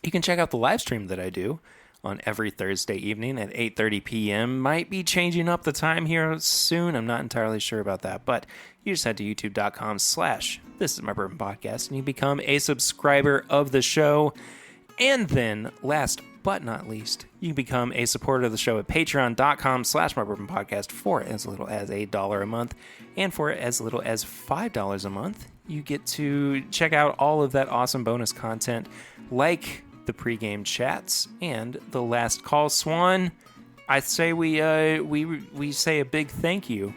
You can check out the live stream that I do on every Thursday evening at 8:30 p.m. Might be changing up the time here soon. I'm not entirely sure about that, but you just head to youtube.com/This Is My Bourbon Podcast, and you become a subscriber of the show. And then, last but not least, you can become a supporter of the show at patreon.com/My Bourbon Podcast for as little as $1 a month, and for as little as $5 a month. You get to check out all of that awesome bonus content, like the pregame chats and the last call. Swan, I say we say a big thank you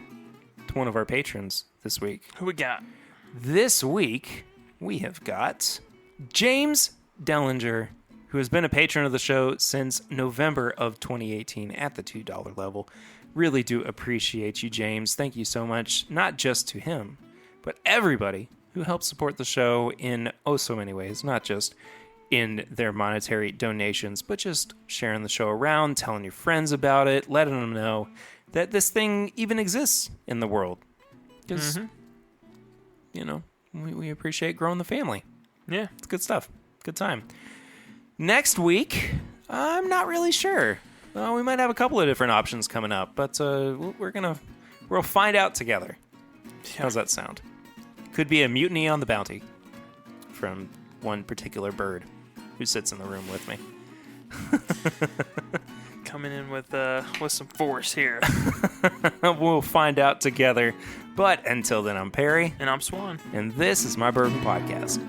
to one of our patrons this week. Who we got? This week we have got James Dellinger, who has been a patron of the show since November of 2018 at the $2 level. Really do appreciate you, James. Thank you so much, not just to him, but everybody who helps support the show in oh so many ways, not just in their monetary donations, but just sharing the show around, telling your friends about it, letting them know that this thing even exists in the world. Because, you know, we appreciate growing the family. Yeah. It's good stuff. Good time. Next week, I'm not really sure. We might have a couple of different options coming up, but we'll find out together. How's that sound? Could be a mutiny on the bounty from one particular bird who sits in the room with me. Coming in with some force here. We'll find out together. But until then, I'm Perry. And I'm Swan. And this is My Bourbon Podcast.